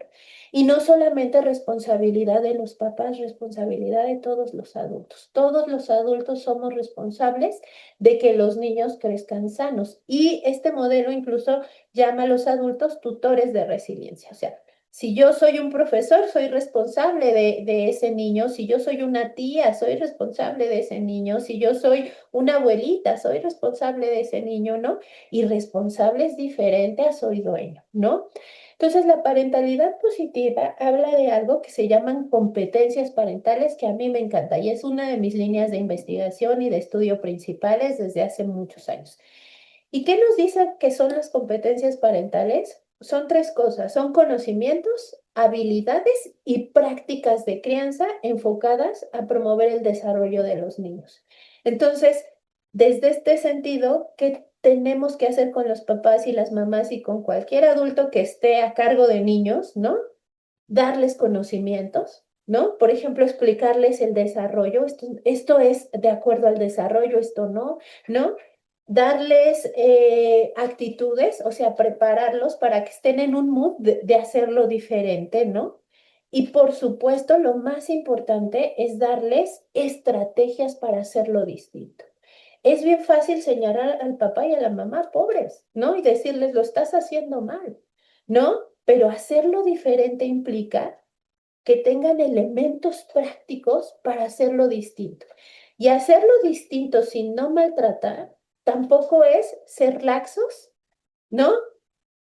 S1: Y no solamente responsabilidad de los papás, responsabilidad de todos los adultos. Todos los adultos somos responsables de que los niños crezcan sanos. Y este modelo incluso llama a los adultos tutores de resiliencia. O sea, si yo soy un profesor, soy responsable de ese niño. Si yo soy una tía, soy responsable de ese niño. Si yo soy una abuelita, soy responsable de ese niño, ¿no? Y responsable es diferente a soy dueño, ¿no? Entonces, la parentalidad positiva habla de algo que se llaman competencias parentales, que a mí me encanta y es una de mis líneas de investigación y de estudio principales desde hace muchos años. ¿Y qué nos dicen que son las competencias parentales? Son tres cosas, son conocimientos, habilidades y prácticas de crianza enfocadas a promover el desarrollo de los niños. Entonces, desde este sentido, ¿qué tenemos que hacer con los papás y las mamás y con cualquier adulto que esté a cargo de niños, ¿no? Darles conocimientos, ¿no? Por ejemplo, explicarles el desarrollo, esto es de acuerdo al desarrollo, esto no, ¿no? Darles actitudes, o sea, prepararlos para que estén en un mood de hacerlo diferente, ¿no? Y por supuesto, lo más importante es darles estrategias para hacerlo distinto. Es bien fácil señalar al papá y a la mamá pobres, ¿no? Y decirles, lo estás haciendo mal, ¿no? Pero hacerlo diferente implica que tengan elementos prácticos para hacerlo distinto. Y hacerlo distinto sin no maltratar tampoco es ser laxos, ¿no?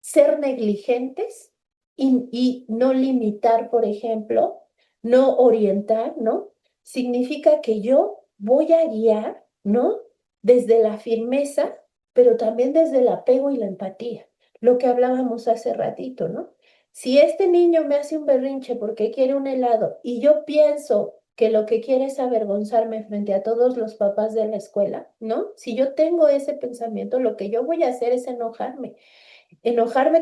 S1: Ser negligentes y no limitar, por ejemplo, no orientar, ¿no? Significa que yo voy a guiar, ¿no? Desde la firmeza, pero también desde el apego y la empatía, lo que hablábamos hace ratito, ¿no? Si este niño me hace un berrinche porque quiere un helado y yo pienso que lo que quiere es avergonzarme frente a todos los papás de la escuela, ¿no? Si yo tengo ese pensamiento, lo que yo voy a hacer es enojarme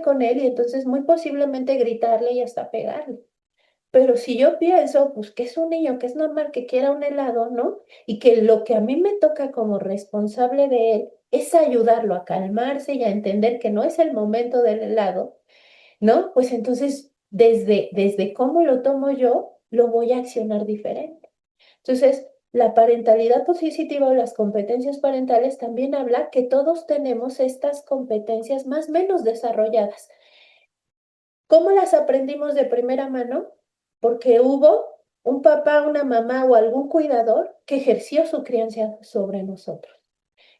S1: con él y entonces muy posiblemente gritarle y hasta pegarle. Pero si yo pienso, pues que es un niño, que es normal que quiera un helado, ¿no? Y que lo que a mí me toca como responsable de él es ayudarlo a calmarse y a entender que no es el momento del helado, ¿no? Pues entonces, desde cómo lo tomo yo, lo voy a accionar diferente. Entonces, la parentalidad positiva o las competencias parentales también habla que todos tenemos estas competencias más o menos desarrolladas. ¿Cómo las aprendimos de primera mano? Porque hubo un papá, una mamá o algún cuidador que ejerció su crianza sobre nosotros.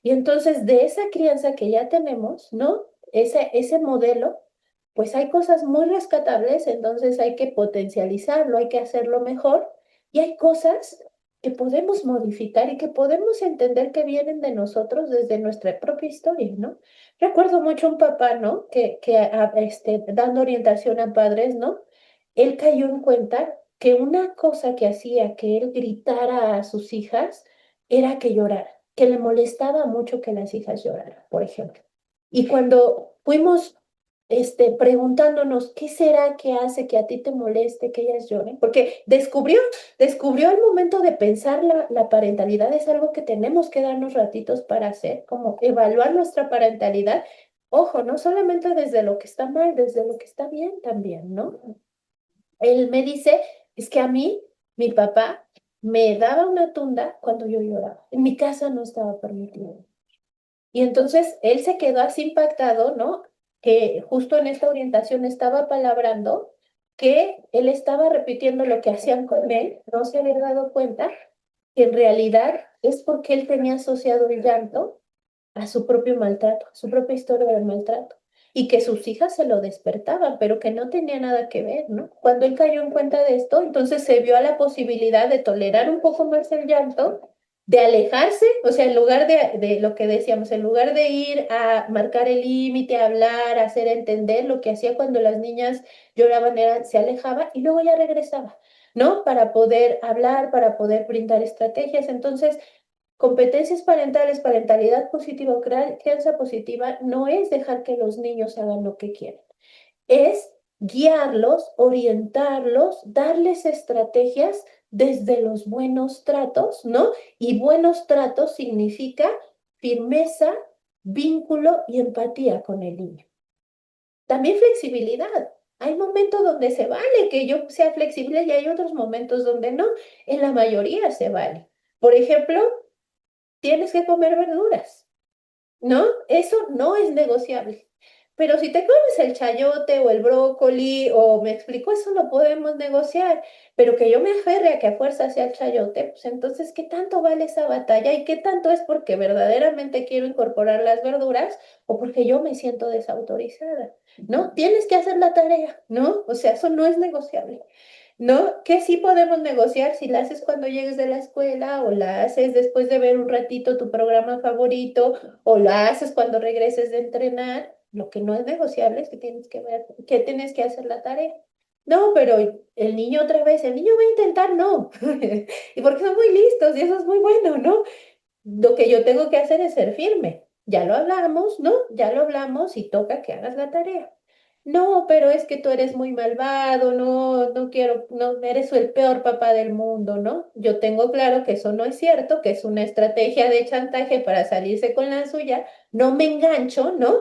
S1: Y entonces de esa crianza que ya tenemos, ¿no? Ese modelo, pues hay cosas muy rescatables, entonces hay que potencializarlo, hay que hacerlo mejor y hay cosas que podemos modificar y que podemos entender que vienen de nosotros desde nuestra propia historia, ¿no? Recuerdo mucho un papá, ¿no? Dando orientación a padres, ¿no? Él cayó en cuenta que una cosa que hacía que él gritara a sus hijas era que llorara, que le molestaba mucho que las hijas lloraran, por ejemplo. Y cuando fuimos preguntándonos, ¿qué será que hace que a ti te moleste que ellas lloren? Porque descubrió el momento de pensar la parentalidad, es algo que tenemos que darnos ratitos para hacer, como evaluar nuestra parentalidad. Ojo, no solamente desde lo que está mal, desde lo que está bien también, ¿no? Él me dice, es que a mí, mi papá, me daba una tunda cuando yo lloraba. En mi casa no estaba permitido. Y entonces él se quedó así impactado, ¿no? Que justo en esta orientación estaba palabrando que él estaba repitiendo lo que hacían con él, no se había dado cuenta que en realidad es porque él tenía asociado el llanto a su propio maltrato, a su propia historia de maltrato, y que sus hijas se lo despertaban, pero que no tenía nada que ver, ¿no? Cuando él cayó en cuenta de esto, entonces se vio a la posibilidad de tolerar un poco más el llanto, de alejarse, o sea, en lugar de lo que decíamos, en lugar de ir a marcar el límite, a hablar, a hacer entender, lo que hacía cuando las niñas lloraban era, se alejaba y luego ya regresaba, ¿no? Para poder hablar, para poder brindar estrategias. Entonces, competencias parentales, parentalidad positiva o crianza positiva no es dejar que los niños hagan lo que quieren, es guiarlos, orientarlos, darles estrategias desde los buenos tratos, ¿no? Y buenos tratos significa firmeza, vínculo y empatía con el niño. También flexibilidad. Hay momentos donde se vale que yo sea flexible y hay otros momentos donde no. En la mayoría se vale. Por ejemplo, tienes que comer verduras, ¿no? Eso no es negociable. Pero si te comes el chayote o el brócoli, o me explico, eso lo podemos negociar. Pero que yo me aferre a que a fuerza sea el chayote, pues entonces, ¿qué tanto vale esa batalla? ¿Y qué tanto es porque verdaderamente quiero incorporar las verduras o porque yo me siento desautorizada? ¿No? Tienes que hacer la tarea, ¿no? O sea, eso no es negociable. ¿No? Que sí podemos negociar si la haces cuando llegues de la escuela o la haces después de ver un ratito tu programa favorito o la haces cuando regreses de entrenar. Lo que no es negociable es que tienes que ver, que tienes que hacer la tarea. No, pero el niño otra vez, el niño va a intentar, no. Y porque son muy listos y eso es muy bueno, ¿no? Lo que yo tengo que hacer es ser firme. Ya lo hablamos, ¿no? Ya lo hablamos y toca que hagas la tarea. No, pero es que tú eres muy malvado, no, no quiero, no, eres el peor papá del mundo, ¿no? Yo tengo claro que eso no es cierto, que es una estrategia de chantaje para salirse con la suya. No me engancho, ¿no?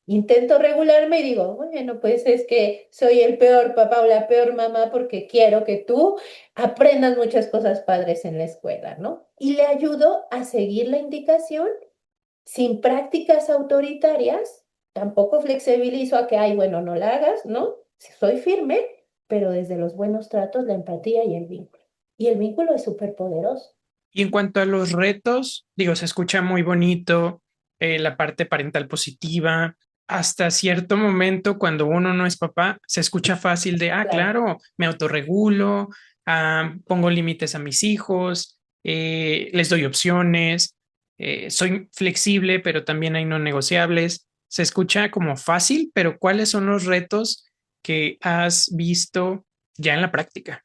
S1: Intento regularme y digo, bueno, pues es que soy el peor papá o la peor mamá porque quiero que tú aprendas muchas cosas padres en la escuela, ¿no? Y le ayudo a seguir la indicación sin prácticas autoritarias, tampoco flexibilizo a que, ay, bueno, no la hagas, ¿no? Soy firme, pero desde los buenos tratos, la empatía y el vínculo. Y el vínculo es súper poderoso.
S2: Y en cuanto a los retos, digo, se escucha muy bonito la parte parental positiva. Hasta cierto momento, cuando uno no es papá, se escucha fácil de, ah,
S1: Claro.
S2: claro, me autorregulo, pongo límites a mis hijos, les doy opciones, soy flexible, pero también hay no negociables. Se escucha como fácil, pero ¿cuáles son los retos que has visto ya en la práctica?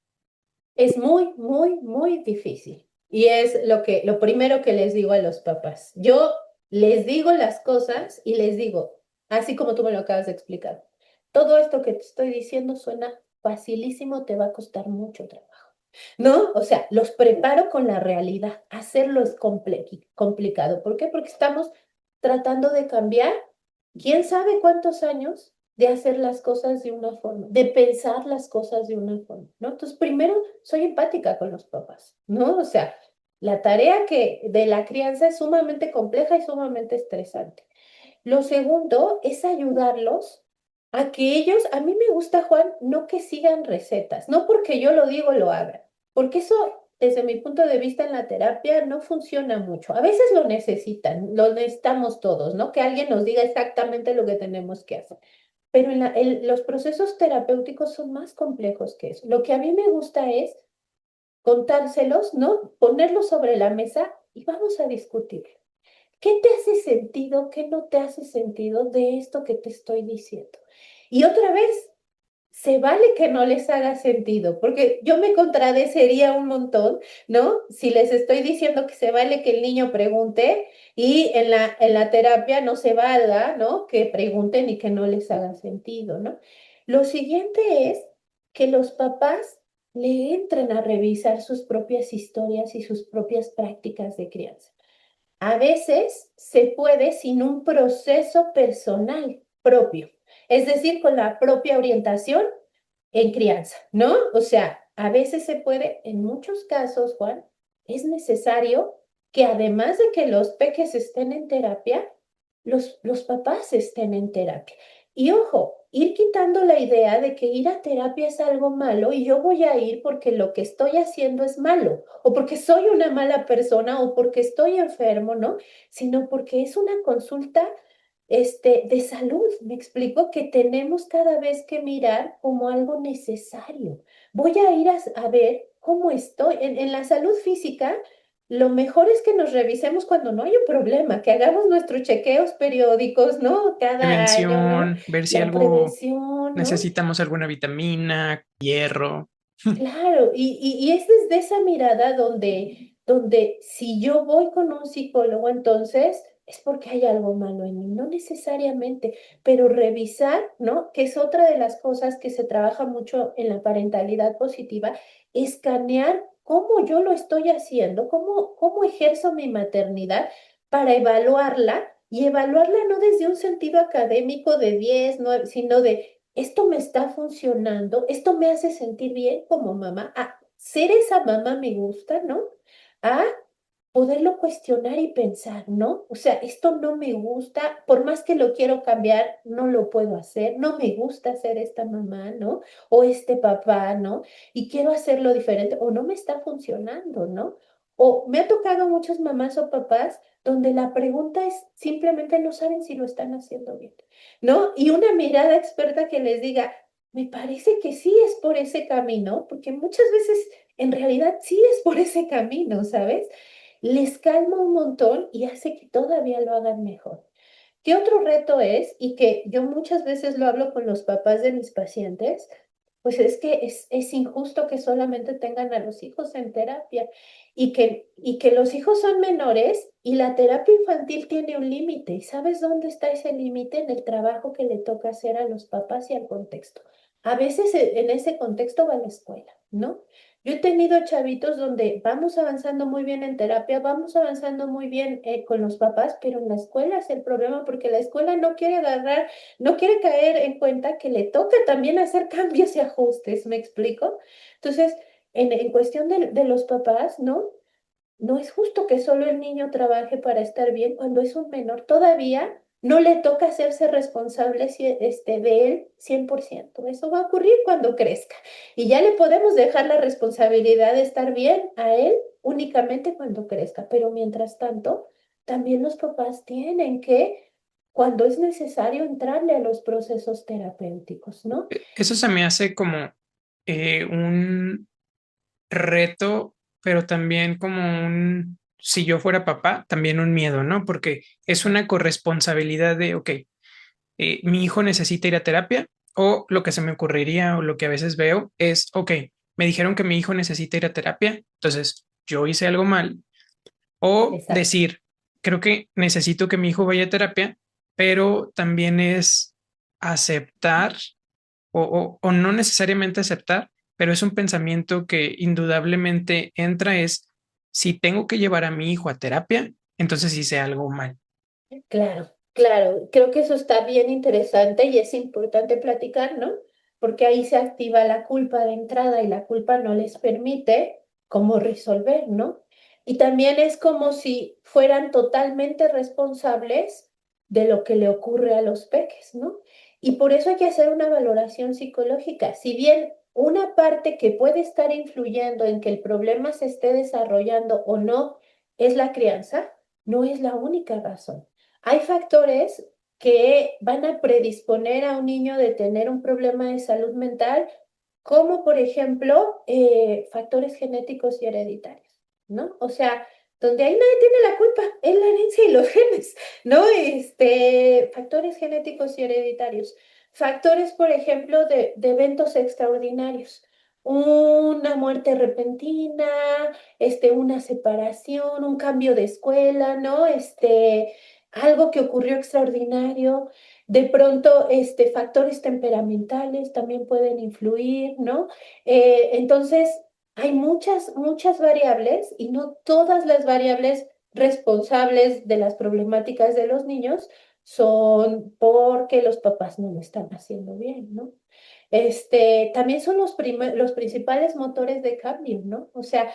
S1: Es muy, muy, muy difícil. Y es lo primero que les digo a los papás. Yo les digo las cosas y les digo, así como tú me lo acabas de explicar. Todo esto que te estoy diciendo suena facilísimo, te va a costar mucho trabajo. ¿No? O sea, los preparo con la realidad. Hacerlo es complicado. ¿Por qué? Porque estamos tratando de cambiar, quién sabe cuántos años de hacer las cosas de una forma, de pensar las cosas de una forma, ¿no? Entonces, primero, soy empática con los papás, ¿no? O sea, la tarea de la crianza es sumamente compleja y sumamente estresante. Lo segundo es ayudarlos a que ellos, a mí me gusta, Juan, no que sigan recetas, no porque yo lo digo lo hagan. porque eso, desde mi punto de vista en la terapia, no funciona mucho. A veces lo necesitan, lo necesitamos todos, ¿no? Que alguien nos diga exactamente lo que tenemos que hacer. Pero los procesos terapéuticos son más complejos que eso. Lo que a mí me gusta es contárselos, ¿no? Ponerlos sobre la mesa y vamos a discutir. ¿Qué te hace sentido? ¿Qué no te hace sentido de esto que te estoy diciendo? Y otra vez, se vale que no les haga sentido, porque yo me contradecería un montón, ¿no? Si les estoy diciendo que se vale que el niño pregunte y en la terapia no se valga, ¿no? Que pregunten y que no les haga sentido, ¿no? Lo siguiente es que los papás le entren a revisar sus propias historias y sus propias prácticas de crianza. A veces se puede sin un proceso personal propio, es decir, con la propia orientación en crianza, ¿no? O sea, a veces se puede, en muchos casos, Juan, es necesario que además de que los peques estén en terapia, los papás estén en terapia. Y ojo, ir quitando la idea de que ir a terapia es algo malo y yo voy a ir porque lo que estoy haciendo es malo, o porque soy una mala persona, o porque estoy enfermo, ¿no? Sino porque es una consulta de salud, me explico, que tenemos cada vez que mirar como algo necesario. Voy a ir a ver cómo estoy. En la salud física, lo mejor es que nos revisemos cuando no hay un problema, que hagamos nuestros chequeos periódicos, ¿no? Cada año, ¿no?
S2: Prevención, ver si
S1: La
S2: algo
S1: prevención, ¿no?
S2: necesitamos alguna vitamina, hierro.
S1: Claro, y es desde esa mirada donde si yo voy con un psicólogo, entonces es porque hay algo malo en mí, no necesariamente, pero revisar, ¿no? Que es otra de las cosas que se trabaja mucho en la parentalidad positiva, escanear cómo yo lo estoy haciendo, cómo ejerzo mi maternidad para evaluarla y evaluarla no desde un sentido académico de 10 9, sino de esto me está funcionando, esto me hace sentir bien como mamá. Ser esa mamá me gusta, ¿no? A poderlo cuestionar y pensar, ¿no? O sea, esto no me gusta, por más que lo quiero cambiar, no lo puedo hacer, no me gusta ser esta mamá, ¿no? O este papá, ¿no? Y quiero hacerlo diferente, o no me está funcionando, ¿no? O me ha tocado muchas mamás o papás donde la pregunta es simplemente no saben si lo están haciendo bien, ¿no? Y una mirada experta que les diga, me parece que sí es por ese camino, porque muchas veces en realidad sí es por ese camino, ¿sabes? Les calma un montón y hace que todavía lo hagan mejor. ¿Qué otro reto es? Y que yo muchas veces lo hablo con los papás de mis pacientes, pues es que es injusto que solamente tengan a los hijos en terapia y que los hijos son menores y la terapia infantil tiene un límite. ¿Y sabes dónde está ese límite? En el trabajo que le toca hacer a los papás y al contexto. A veces en ese contexto va la escuela, ¿no? Yo he tenido chavitos donde vamos avanzando muy bien en terapia, vamos avanzando muy bien con los papás, pero en la escuela es el problema porque la escuela no quiere agarrar, no quiere caer en cuenta que le toca también hacer cambios y ajustes, ¿me explico? Entonces, en cuestión de los papás, ¿no? No es justo que solo el niño trabaje para estar bien cuando es un menor. Todavía no le toca hacerse responsable de él 100%. Eso va a ocurrir cuando crezca. Y ya le podemos dejar la responsabilidad de estar bien a él únicamente cuando crezca. Pero mientras tanto, también los papás tienen que, cuando es necesario, entrarle a los procesos terapéuticos, ¿no?
S2: Eso se me hace como un reto, pero también como si yo fuera papá, también un miedo, ¿no? Porque es una corresponsabilidad de, ok, mi hijo necesita ir a terapia, o lo que se me ocurriría o lo que a veces veo es, ok, me dijeron que mi hijo necesita ir a terapia, entonces yo hice algo mal, o
S1: Exacto.
S2: decir, creo que necesito que mi hijo vaya a terapia, pero también es aceptar o no necesariamente aceptar, pero es un pensamiento que indudablemente entra, es si tengo que llevar a mi hijo a terapia, entonces hice algo mal.
S1: Claro, claro, creo que eso está bien interesante y es importante platicar, ¿no? Porque ahí se activa la culpa de entrada y la culpa no les permite cómo resolver, ¿no? Y también es como si fueran totalmente responsables de lo que le ocurre a los peques, ¿no? Y por eso hay que hacer una valoración psicológica. Si bien una parte que puede estar influyendo en que el problema se esté desarrollando o no es la crianza, no es la única razón. Hay factores que van a predisponer a un niño de tener un problema de salud mental, como por ejemplo factores genéticos y hereditarios, ¿no? O sea, donde ahí nadie tiene la culpa, es la herencia y los genes, ¿no? Factores genéticos y hereditarios. Factores, por ejemplo, de eventos extraordinarios. Una muerte repentina, una separación, un cambio de escuela, ¿no? Algo que ocurrió extraordinario. De pronto, factores temperamentales también pueden influir, ¿no? Entonces, hay muchas variables y no todas las variables responsables de las problemáticas de los niños son porque los papás no lo están haciendo bien, ¿no? También son los principales motores de cambio, ¿no? O sea,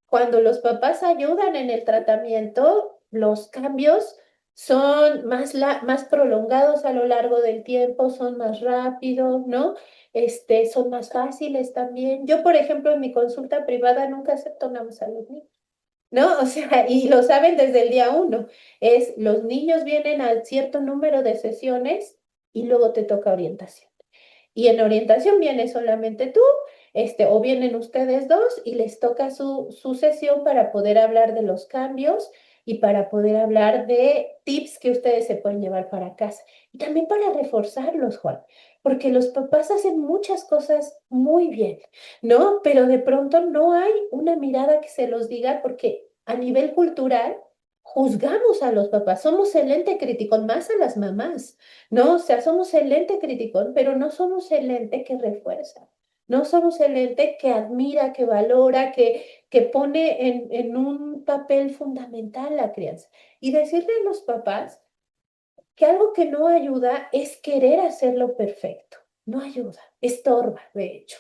S1: cuando los papás ayudan en el tratamiento, los cambios son más prolongados a lo largo del tiempo, son más rápidos, ¿no? Son más fáciles también. Yo, por ejemplo, en mi consulta privada nunca acepto nada más a los niños, ¿no? O sea, y lo saben desde el día uno. Los niños vienen a cierto número de sesiones y luego te toca orientación. Y en orientación viene solamente tú, o vienen ustedes dos y les toca su sesión para poder hablar de los cambios y para poder hablar de tips que ustedes se pueden llevar para casa. Y también para reforzarlos, Juan, porque los papás hacen muchas cosas muy bien, ¿no? Pero de pronto no hay una mirada que se los diga porque a nivel cultural juzgamos a los papás, somos el ente crítico, más a las mamás. ¿No? O sea, somos el ente crítico, pero no somos el ente que refuerza. No somos el ente que admira, que valora, que pone en un papel fundamental la crianza. Y decirle a los papás que algo que no ayuda es querer hacerlo perfecto. No ayuda, estorba, de hecho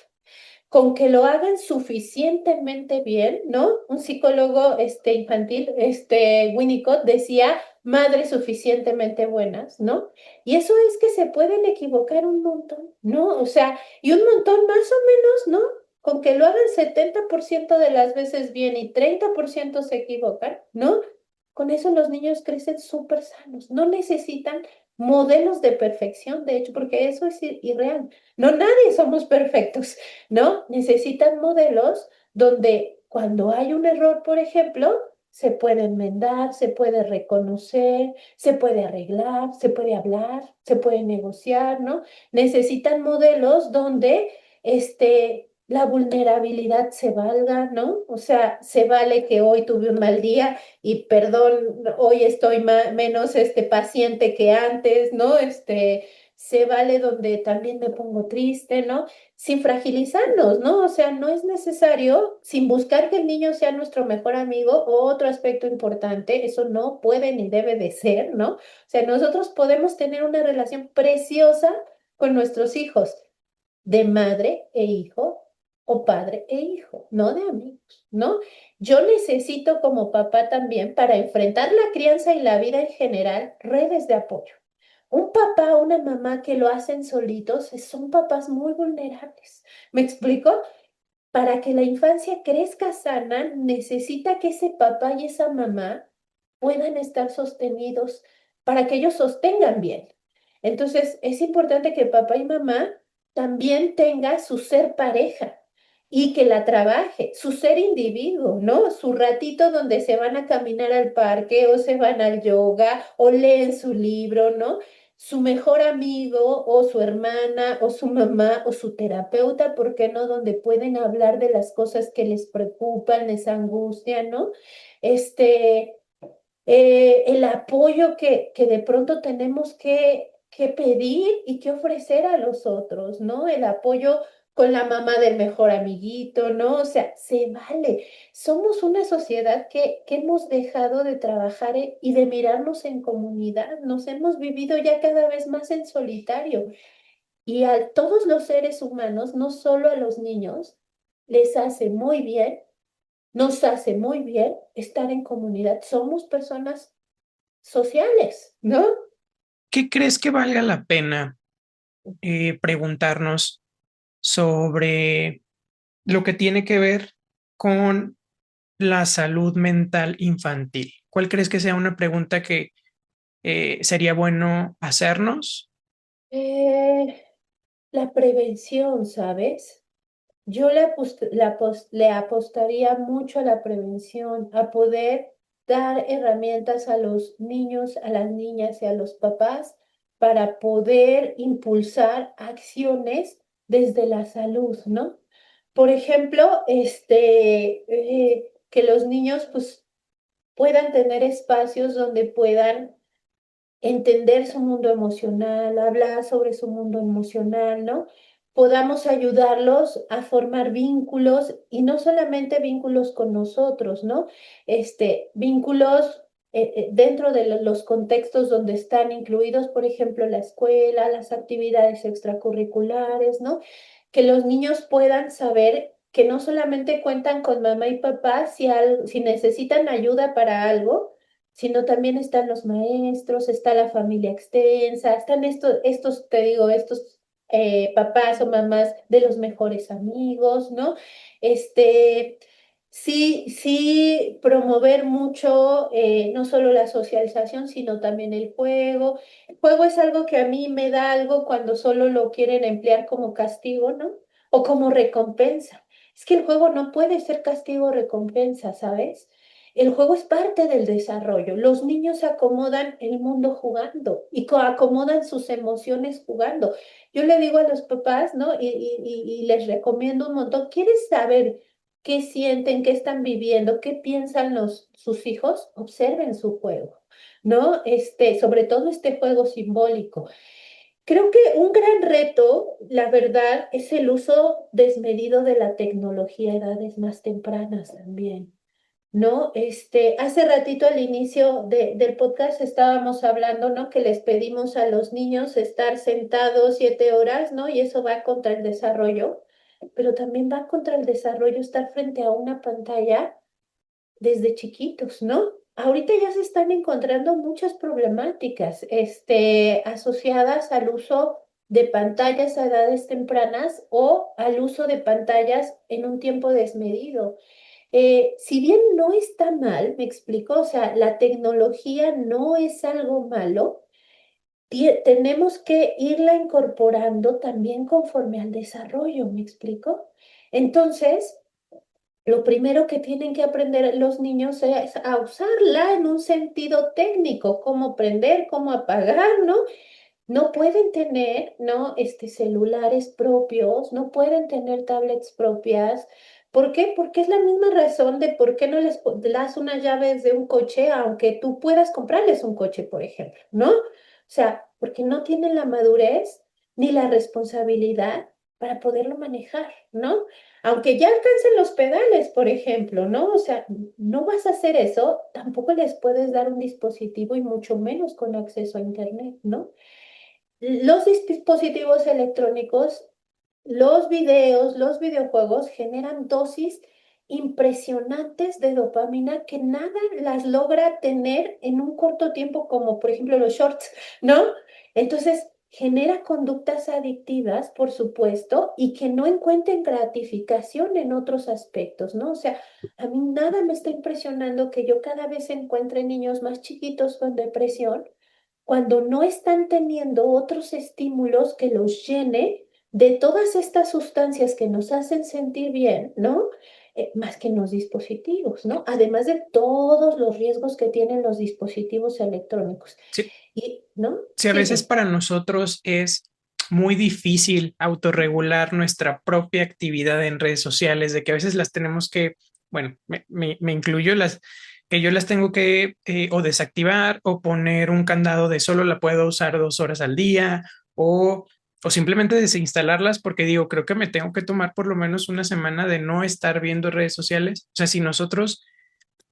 S1: con que lo hagan suficientemente bien, ¿no? Un psicólogo infantil, Winnicott, decía madres suficientemente buenas, ¿no? Y eso es que se pueden equivocar un montón, ¿no? O sea, y un montón más o menos, ¿no? Con que lo hagan 70% de las veces bien y 30% se equivocan, ¿no? Con eso los niños crecen súper sanos, no necesitan modelos de perfección, de hecho, porque eso es irreal. No, nadie somos perfectos. ¿No? Necesitan modelos donde cuando hay un error, por ejemplo, se puede enmendar, se puede reconocer, se puede arreglar, se puede hablar, se puede negociar, ¿no? Necesitan modelos donde la vulnerabilidad se valga, ¿no? O sea, se vale que hoy tuve un mal día y perdón, hoy estoy menos paciente que antes, ¿no? Se vale donde también me pongo triste, ¿no? Sin fragilizarnos, ¿no? O sea, no es necesario, sin buscar que el niño sea nuestro mejor amigo o otro aspecto importante, eso no puede ni debe de ser, ¿no? O sea, nosotros podemos tener una relación preciosa con nuestros hijos, de madre e hijo o padre e hijo, no de amigos, ¿no? Yo necesito como papá también, para enfrentar la crianza y la vida en general, redes de apoyo. Un papá o una mamá que lo hacen solitos son papás muy vulnerables. ¿Me explico? Para que la infancia crezca sana, necesita que ese papá y esa mamá puedan estar sostenidos para que ellos sostengan bien. Entonces, es importante que papá y mamá también tenga su ser pareja y que la trabaje, su ser individuo, ¿no? Su ratito donde se van a caminar al parque o se van al yoga o leen su libro, ¿no? Su mejor amigo o su hermana o su mamá o su terapeuta, ¿por qué no? Donde pueden hablar de las cosas que les preocupan, les angustian, ¿no? Este, el apoyo que de pronto tenemos que pedir y que ofrecer a los otros, ¿no? El apoyo con la mamá del mejor amiguito, ¿no? O sea, se vale. Somos una sociedad que hemos dejado de trabajar y de mirarnos en comunidad. Nos hemos vivido ya cada vez más en solitario. Y a todos los seres humanos, no solo a los niños, les hace muy bien, nos hace muy bien estar en comunidad. Somos personas sociales, ¿no?
S2: ¿Qué crees que valga la pena preguntarnos? sobre lo que tiene que ver con la salud mental infantil. ¿Cuál crees que sea una pregunta que sería bueno hacernos?
S1: Eh, la prevención, ¿sabes? Yo le apostaría mucho a la prevención, a poder dar herramientas a los niños, a las niñas y a los papás para poder impulsar acciones desde la salud, ¿no? Por ejemplo, que los niños pues puedan tener espacios donde puedan entender su mundo emocional, hablar sobre su mundo emocional, ¿no? Podamos ayudarlos a formar vínculos y no solamente vínculos con nosotros, ¿no? Vínculos dentro de los contextos donde están incluidos, por ejemplo, la escuela, las actividades extracurriculares, ¿no? Que los niños puedan saber que no solamente cuentan con mamá y papá si necesitan ayuda para algo, sino también están los maestros, está la familia extensa, están te digo, estos papás o mamás de los mejores amigos, ¿no? Este, sí, sí, promover mucho, no solo la socialización, sino también el juego. El juego es algo que a mí me da algo cuando solo lo quieren emplear como castigo, ¿no? O como recompensa. Es que el juego no puede ser castigo o recompensa, ¿sabes? El juego es parte del desarrollo. Los niños acomodan el mundo jugando y acomodan sus emociones jugando. Yo le digo a los papás, ¿no? Y les recomiendo un montón. ¿Quieres saber qué sienten, qué están viviendo, qué piensan sus hijos? Observen su juego, ¿no? Sobre todo este juego simbólico. Creo que un gran reto, la verdad, es el uso desmedido de la tecnología a edades más tempranas también. ¿No? Hace ratito al inicio del podcast estábamos hablando, ¿no? Que les pedimos a los niños estar sentados 7 horas, ¿no? Y eso va contra el desarrollo, pero también va contra el desarrollo estar frente a una pantalla desde chiquitos, ¿no? Ahorita ya se están encontrando muchas problemáticas, asociadas al uso de pantallas a edades tempranas o al uso de pantallas en un tiempo desmedido. Si bien no está mal, me explico, o sea, la tecnología no es algo malo, tenemos que irla incorporando también conforme al desarrollo, ¿me explico? Entonces, lo primero que tienen que aprender los niños es a usarla en un sentido técnico, cómo prender, cómo apagar, ¿no? No pueden tener, ¿no? Celulares propios, no pueden tener tablets propias. ¿Por qué? Porque es la misma razón de por qué no das unas llaves de un coche, aunque tú puedas comprarles un coche, por ejemplo, ¿no? O sea, porque no tienen la madurez ni la responsabilidad para poderlo manejar, ¿no? Aunque ya alcancen los pedales, por ejemplo, ¿no? O sea, no vas a hacer eso, tampoco les puedes dar un dispositivo y mucho menos con acceso a Internet, ¿no? Los dispositivos electrónicos, los videos, los videojuegos generan dosis impresionantes de dopamina que nada las logra tener en un corto tiempo, como por ejemplo los shorts, ¿no? Entonces, genera conductas adictivas, por supuesto, y que no encuentren gratificación en otros aspectos, ¿no? O sea, a mí nada me está impresionando que yo cada vez encuentre niños más chiquitos con depresión cuando no están teniendo otros estímulos que los llene de todas estas sustancias que nos hacen sentir bien, ¿no? Más que en los dispositivos, ¿no? Además de todos los riesgos que tienen los dispositivos electrónicos.
S2: Sí,
S1: Y, ¿no?
S2: sí, a veces
S1: Dime.
S2: para nosotros es muy difícil autorregular nuestra propia actividad en redes sociales, de que a veces las tenemos que, bueno, me incluyo las que yo las tengo que o desactivar o poner un candado de solo la puedo usar 2 horas al día o simplemente desinstalarlas porque digo, creo que me tengo que tomar por lo menos una semana de no estar viendo redes sociales. O sea, si nosotros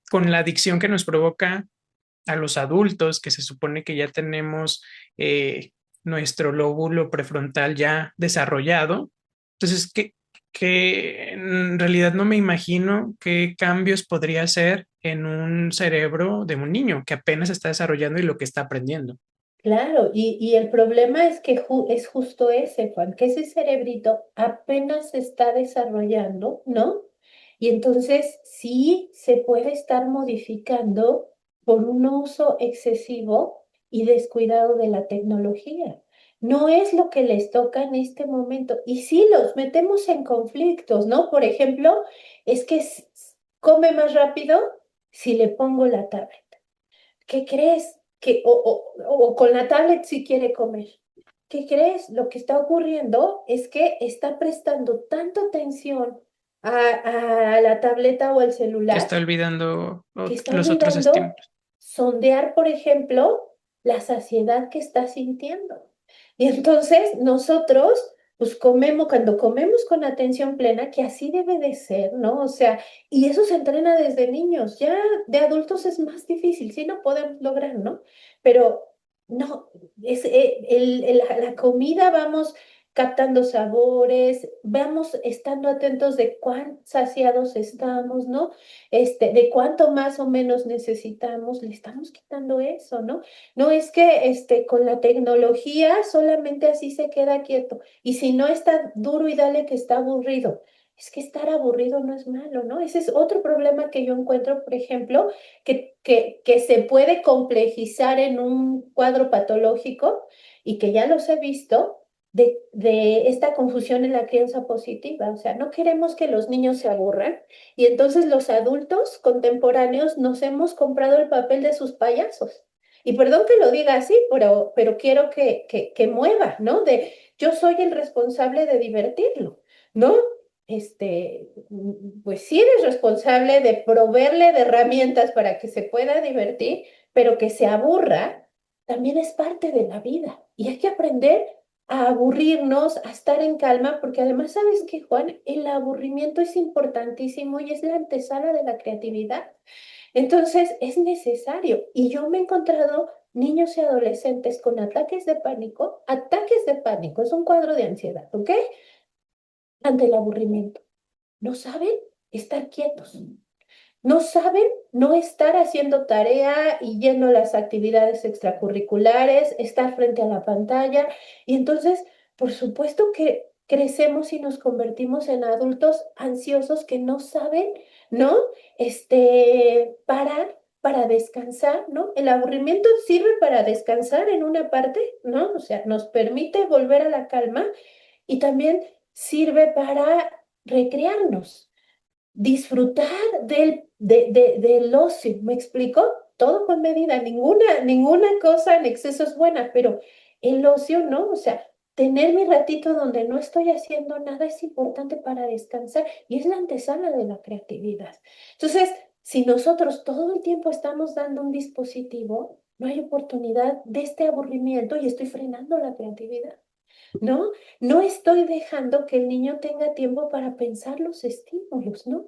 S2: con la adicción que nos provoca a los adultos, que se supone que ya tenemos nuestro lóbulo prefrontal ya desarrollado. Entonces, que en realidad no me imagino qué cambios podría hacer en un cerebro de un niño que apenas está desarrollando y lo que está aprendiendo.
S1: Claro, y el problema es que es justo ese, Juan, que ese cerebrito apenas se está desarrollando, ¿no? Y entonces sí se puede estar modificando por un uso excesivo y descuidado de la tecnología. No es lo que les toca en este momento. Y sí los metemos en conflictos, ¿no? Por ejemplo, es que come más rápido si le pongo la tablet. ¿Qué crees? O con la tablet si quiere comer. ¿Qué crees? Lo que está ocurriendo es que está prestando tanta atención a la tableta o al
S2: Que
S1: celular
S2: está olvidando
S1: que está
S2: los otros
S1: olvidando
S2: estímulos.
S1: sondear, por ejemplo, la saciedad que está sintiendo. Y entonces nosotros, pues comemos, cuando comemos con atención plena, que así debe de ser, ¿no? O sea, y eso se entrena desde niños, ya de adultos es más difícil, sí lo podemos lograr, ¿no? Pero no, es, la comida vamos captando sabores, vamos estando atentos de cuán saciados estamos, ¿no? De cuánto más o menos necesitamos, le estamos quitando eso, ¿no? No es que con la tecnología solamente así se queda quieto. Y si no está duro y dale que está aburrido. Es que estar aburrido no es malo, ¿no? Ese es otro problema que yo encuentro, por ejemplo, que se puede complejizar en un cuadro patológico y que ya los he visto. De esta confusión en la crianza positiva. O sea, no queremos que los niños se aburran, y entonces los adultos contemporáneos nos hemos comprado el papel de sus payasos. Y perdón que lo diga así, pero quiero que mueva, ¿no? De yo soy el responsable de divertirlo, ¿no? Pues sí eres responsable de proveerle de herramientas para que se pueda divertir, pero que se aburra también es parte de la vida. Y hay que aprender a aburrirnos, a estar en calma, porque además, ¿sabes qué, Juan? El aburrimiento es importantísimo y es la antesala de la creatividad. Entonces, es necesario. Y yo me he encontrado niños y adolescentes con ataques de pánico, es un cuadro de ansiedad, ¿ok? Ante el aburrimiento. No saben estar quietos. No saben no estar haciendo tarea y yendo a las actividades extracurriculares, estar frente a la pantalla. Y entonces, por supuesto que crecemos y nos convertimos en adultos ansiosos que no saben, ¿no? Parar para descansar, ¿no? El aburrimiento sirve para descansar en una parte, ¿no? O sea, nos permite volver a la calma y también sirve para recrearnos, disfrutar del ocio. ¿Me explico? Todo con medida, ninguna cosa en exceso es buena, pero el ocio, ¿no? O sea, tener mi ratito donde no estoy haciendo nada es importante para descansar y es la antesala de la creatividad. Entonces, si nosotros todo el tiempo estamos dando un dispositivo, no hay oportunidad de este aburrimiento y estoy frenando la creatividad. ¿No? No estoy dejando que el niño tenga tiempo para pensar los estímulos, ¿no?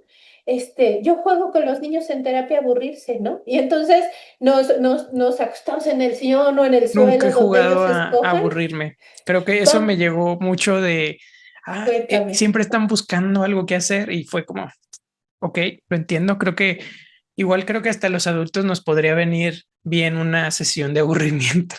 S1: Yo juego con los niños en terapia a aburrirse, ¿no? Y entonces nos acostamos en el sillón o en el
S2: Nunca he
S1: suelo donde
S2: jugado
S1: ellos
S2: a
S1: escojan.
S2: aburrirme. Creo que eso me
S1: Tom,
S2: llegó mucho de,
S1: cuéntame.
S2: siempre están buscando algo que hacer y fue como, ok, lo entiendo. Creo que hasta los adultos nos podría venir bien una sesión de aburrimiento.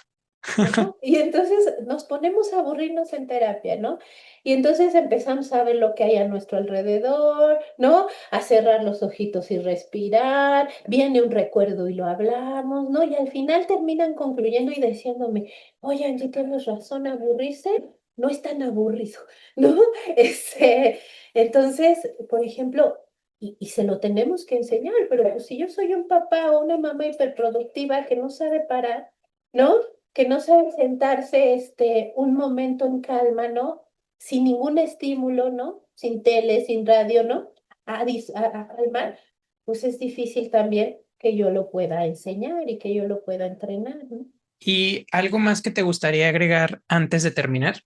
S1: Ajá. Y entonces nos ponemos a aburrirnos en terapia, ¿no? Y entonces empezamos a ver lo que hay a nuestro alrededor, ¿no? A cerrar los ojitos y respirar, viene un recuerdo y lo hablamos, ¿no? Y al final terminan concluyendo y diciéndome, oye, Angie, tienes razón, aburrirse no es tan aburrido, ¿no? Este, entonces, por ejemplo, y se lo tenemos que enseñar, pero pues, si yo soy un papá o una mamá hiperproductiva que no sabe parar, ¿no? Que no sabe sentarse un momento en calma, ¿no? Sin ningún estímulo, ¿no? Sin tele, sin radio, ¿no? A calmar, pues es difícil también que yo lo pueda enseñar y que yo lo pueda entrenar, ¿no?
S2: ¿Y algo más que te gustaría agregar antes de terminar?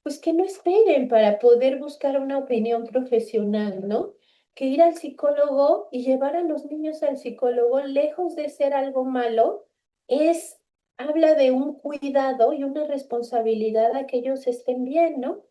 S1: Pues que no esperen para poder buscar una opinión profesional, ¿no? Que ir al psicólogo y llevar a los niños al psicólogo, lejos de ser algo malo, es, habla de un cuidado y una responsabilidad a que ellos estén bien, ¿no?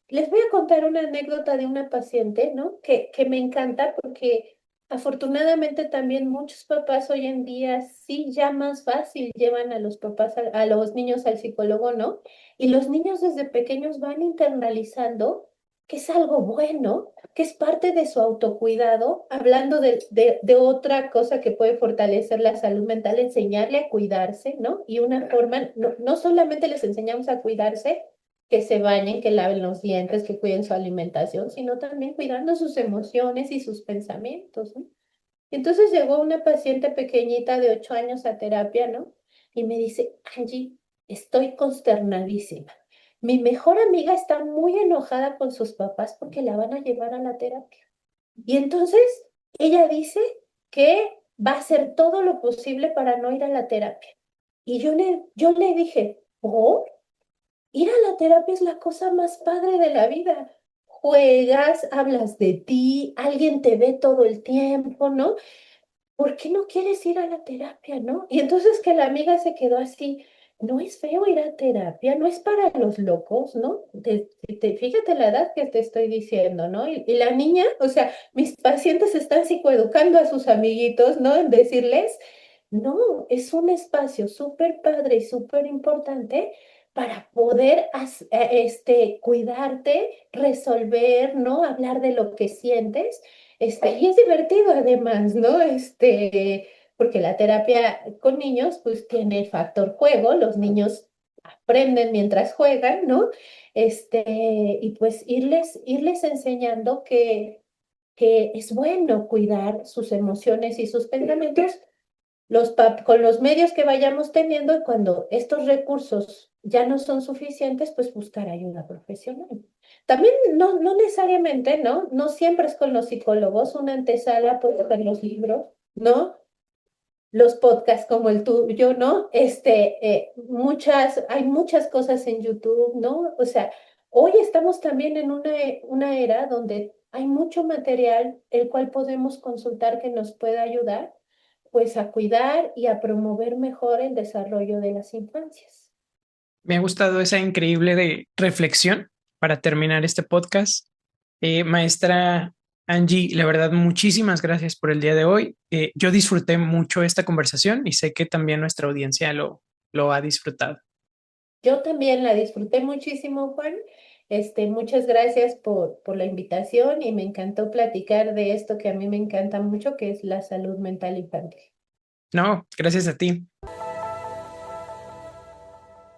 S1: Les voy a contar una anécdota de una paciente, ¿no? Que me encanta porque Afortunadamente también muchos papás hoy en día sí ya más fácil llevan a los papás, a los niños al psicólogo, ¿no? Y los niños desde pequeños van internalizando que es algo bueno, que es parte de su autocuidado, hablando de otra cosa que puede fortalecer la salud mental, enseñarle a cuidarse, ¿no? Y una forma, no solamente les enseñamos a cuidarse, que se bañen, que laven los dientes, que cuiden su alimentación, sino también cuidando sus emociones y sus pensamientos, ¿no? Entonces llegó una paciente pequeñita de 8 años a terapia, ¿no? Y me dice, Angie, estoy consternadísima. Mi mejor amiga está muy enojada con sus papás porque la van a llevar a la terapia. Y entonces ella dice que va a hacer todo lo posible para no ir a la terapia. Y yo le dije, ¿por? Ir a la terapia es la cosa más padre de la vida. Juegas, hablas de ti, alguien te ve todo el tiempo, ¿no? ¿Por qué no quieres ir a la terapia, no? Y entonces que la amiga se quedó así, no es feo ir a terapia, no es para los locos, ¿no? Fíjate la edad que te estoy diciendo, ¿no? Y la niña, o sea, mis pacientes están psicoeducando a sus amiguitos, ¿no? En decirles, no, es un espacio súper padre y súper importante para poder cuidarte, resolver, ¿no? Hablar de lo que sientes. Y es divertido además, ¿no? Porque la terapia con niños, pues tiene el factor juego, los niños aprenden mientras juegan, ¿no? Y pues irles enseñando que es bueno cuidar sus emociones y sus pensamientos con los medios que vayamos teniendo y cuando estos recursos ya no son suficientes, pues buscar ayuda profesional. También no necesariamente, ¿no? No siempre es con los psicólogos, una antesala puede ser los libros, ¿no? Los podcasts como el tuyo, ¿no? Hay muchas cosas en YouTube, ¿no? O sea, hoy estamos también en una era donde hay mucho material el cual podemos consultar que nos pueda ayudar, pues, a cuidar y a promover mejor el desarrollo de las infancias.
S2: Me ha gustado esa increíble de reflexión para terminar este podcast. Maestra Angie, la verdad, muchísimas gracias por el día de hoy. Yo disfruté mucho esta conversación y sé que también nuestra audiencia lo ha disfrutado.
S1: Yo también la disfruté muchísimo, Juan. Muchas gracias por la invitación y me encantó platicar de esto que a mí me encanta mucho, que es la salud mental infantil.
S2: No, gracias a ti.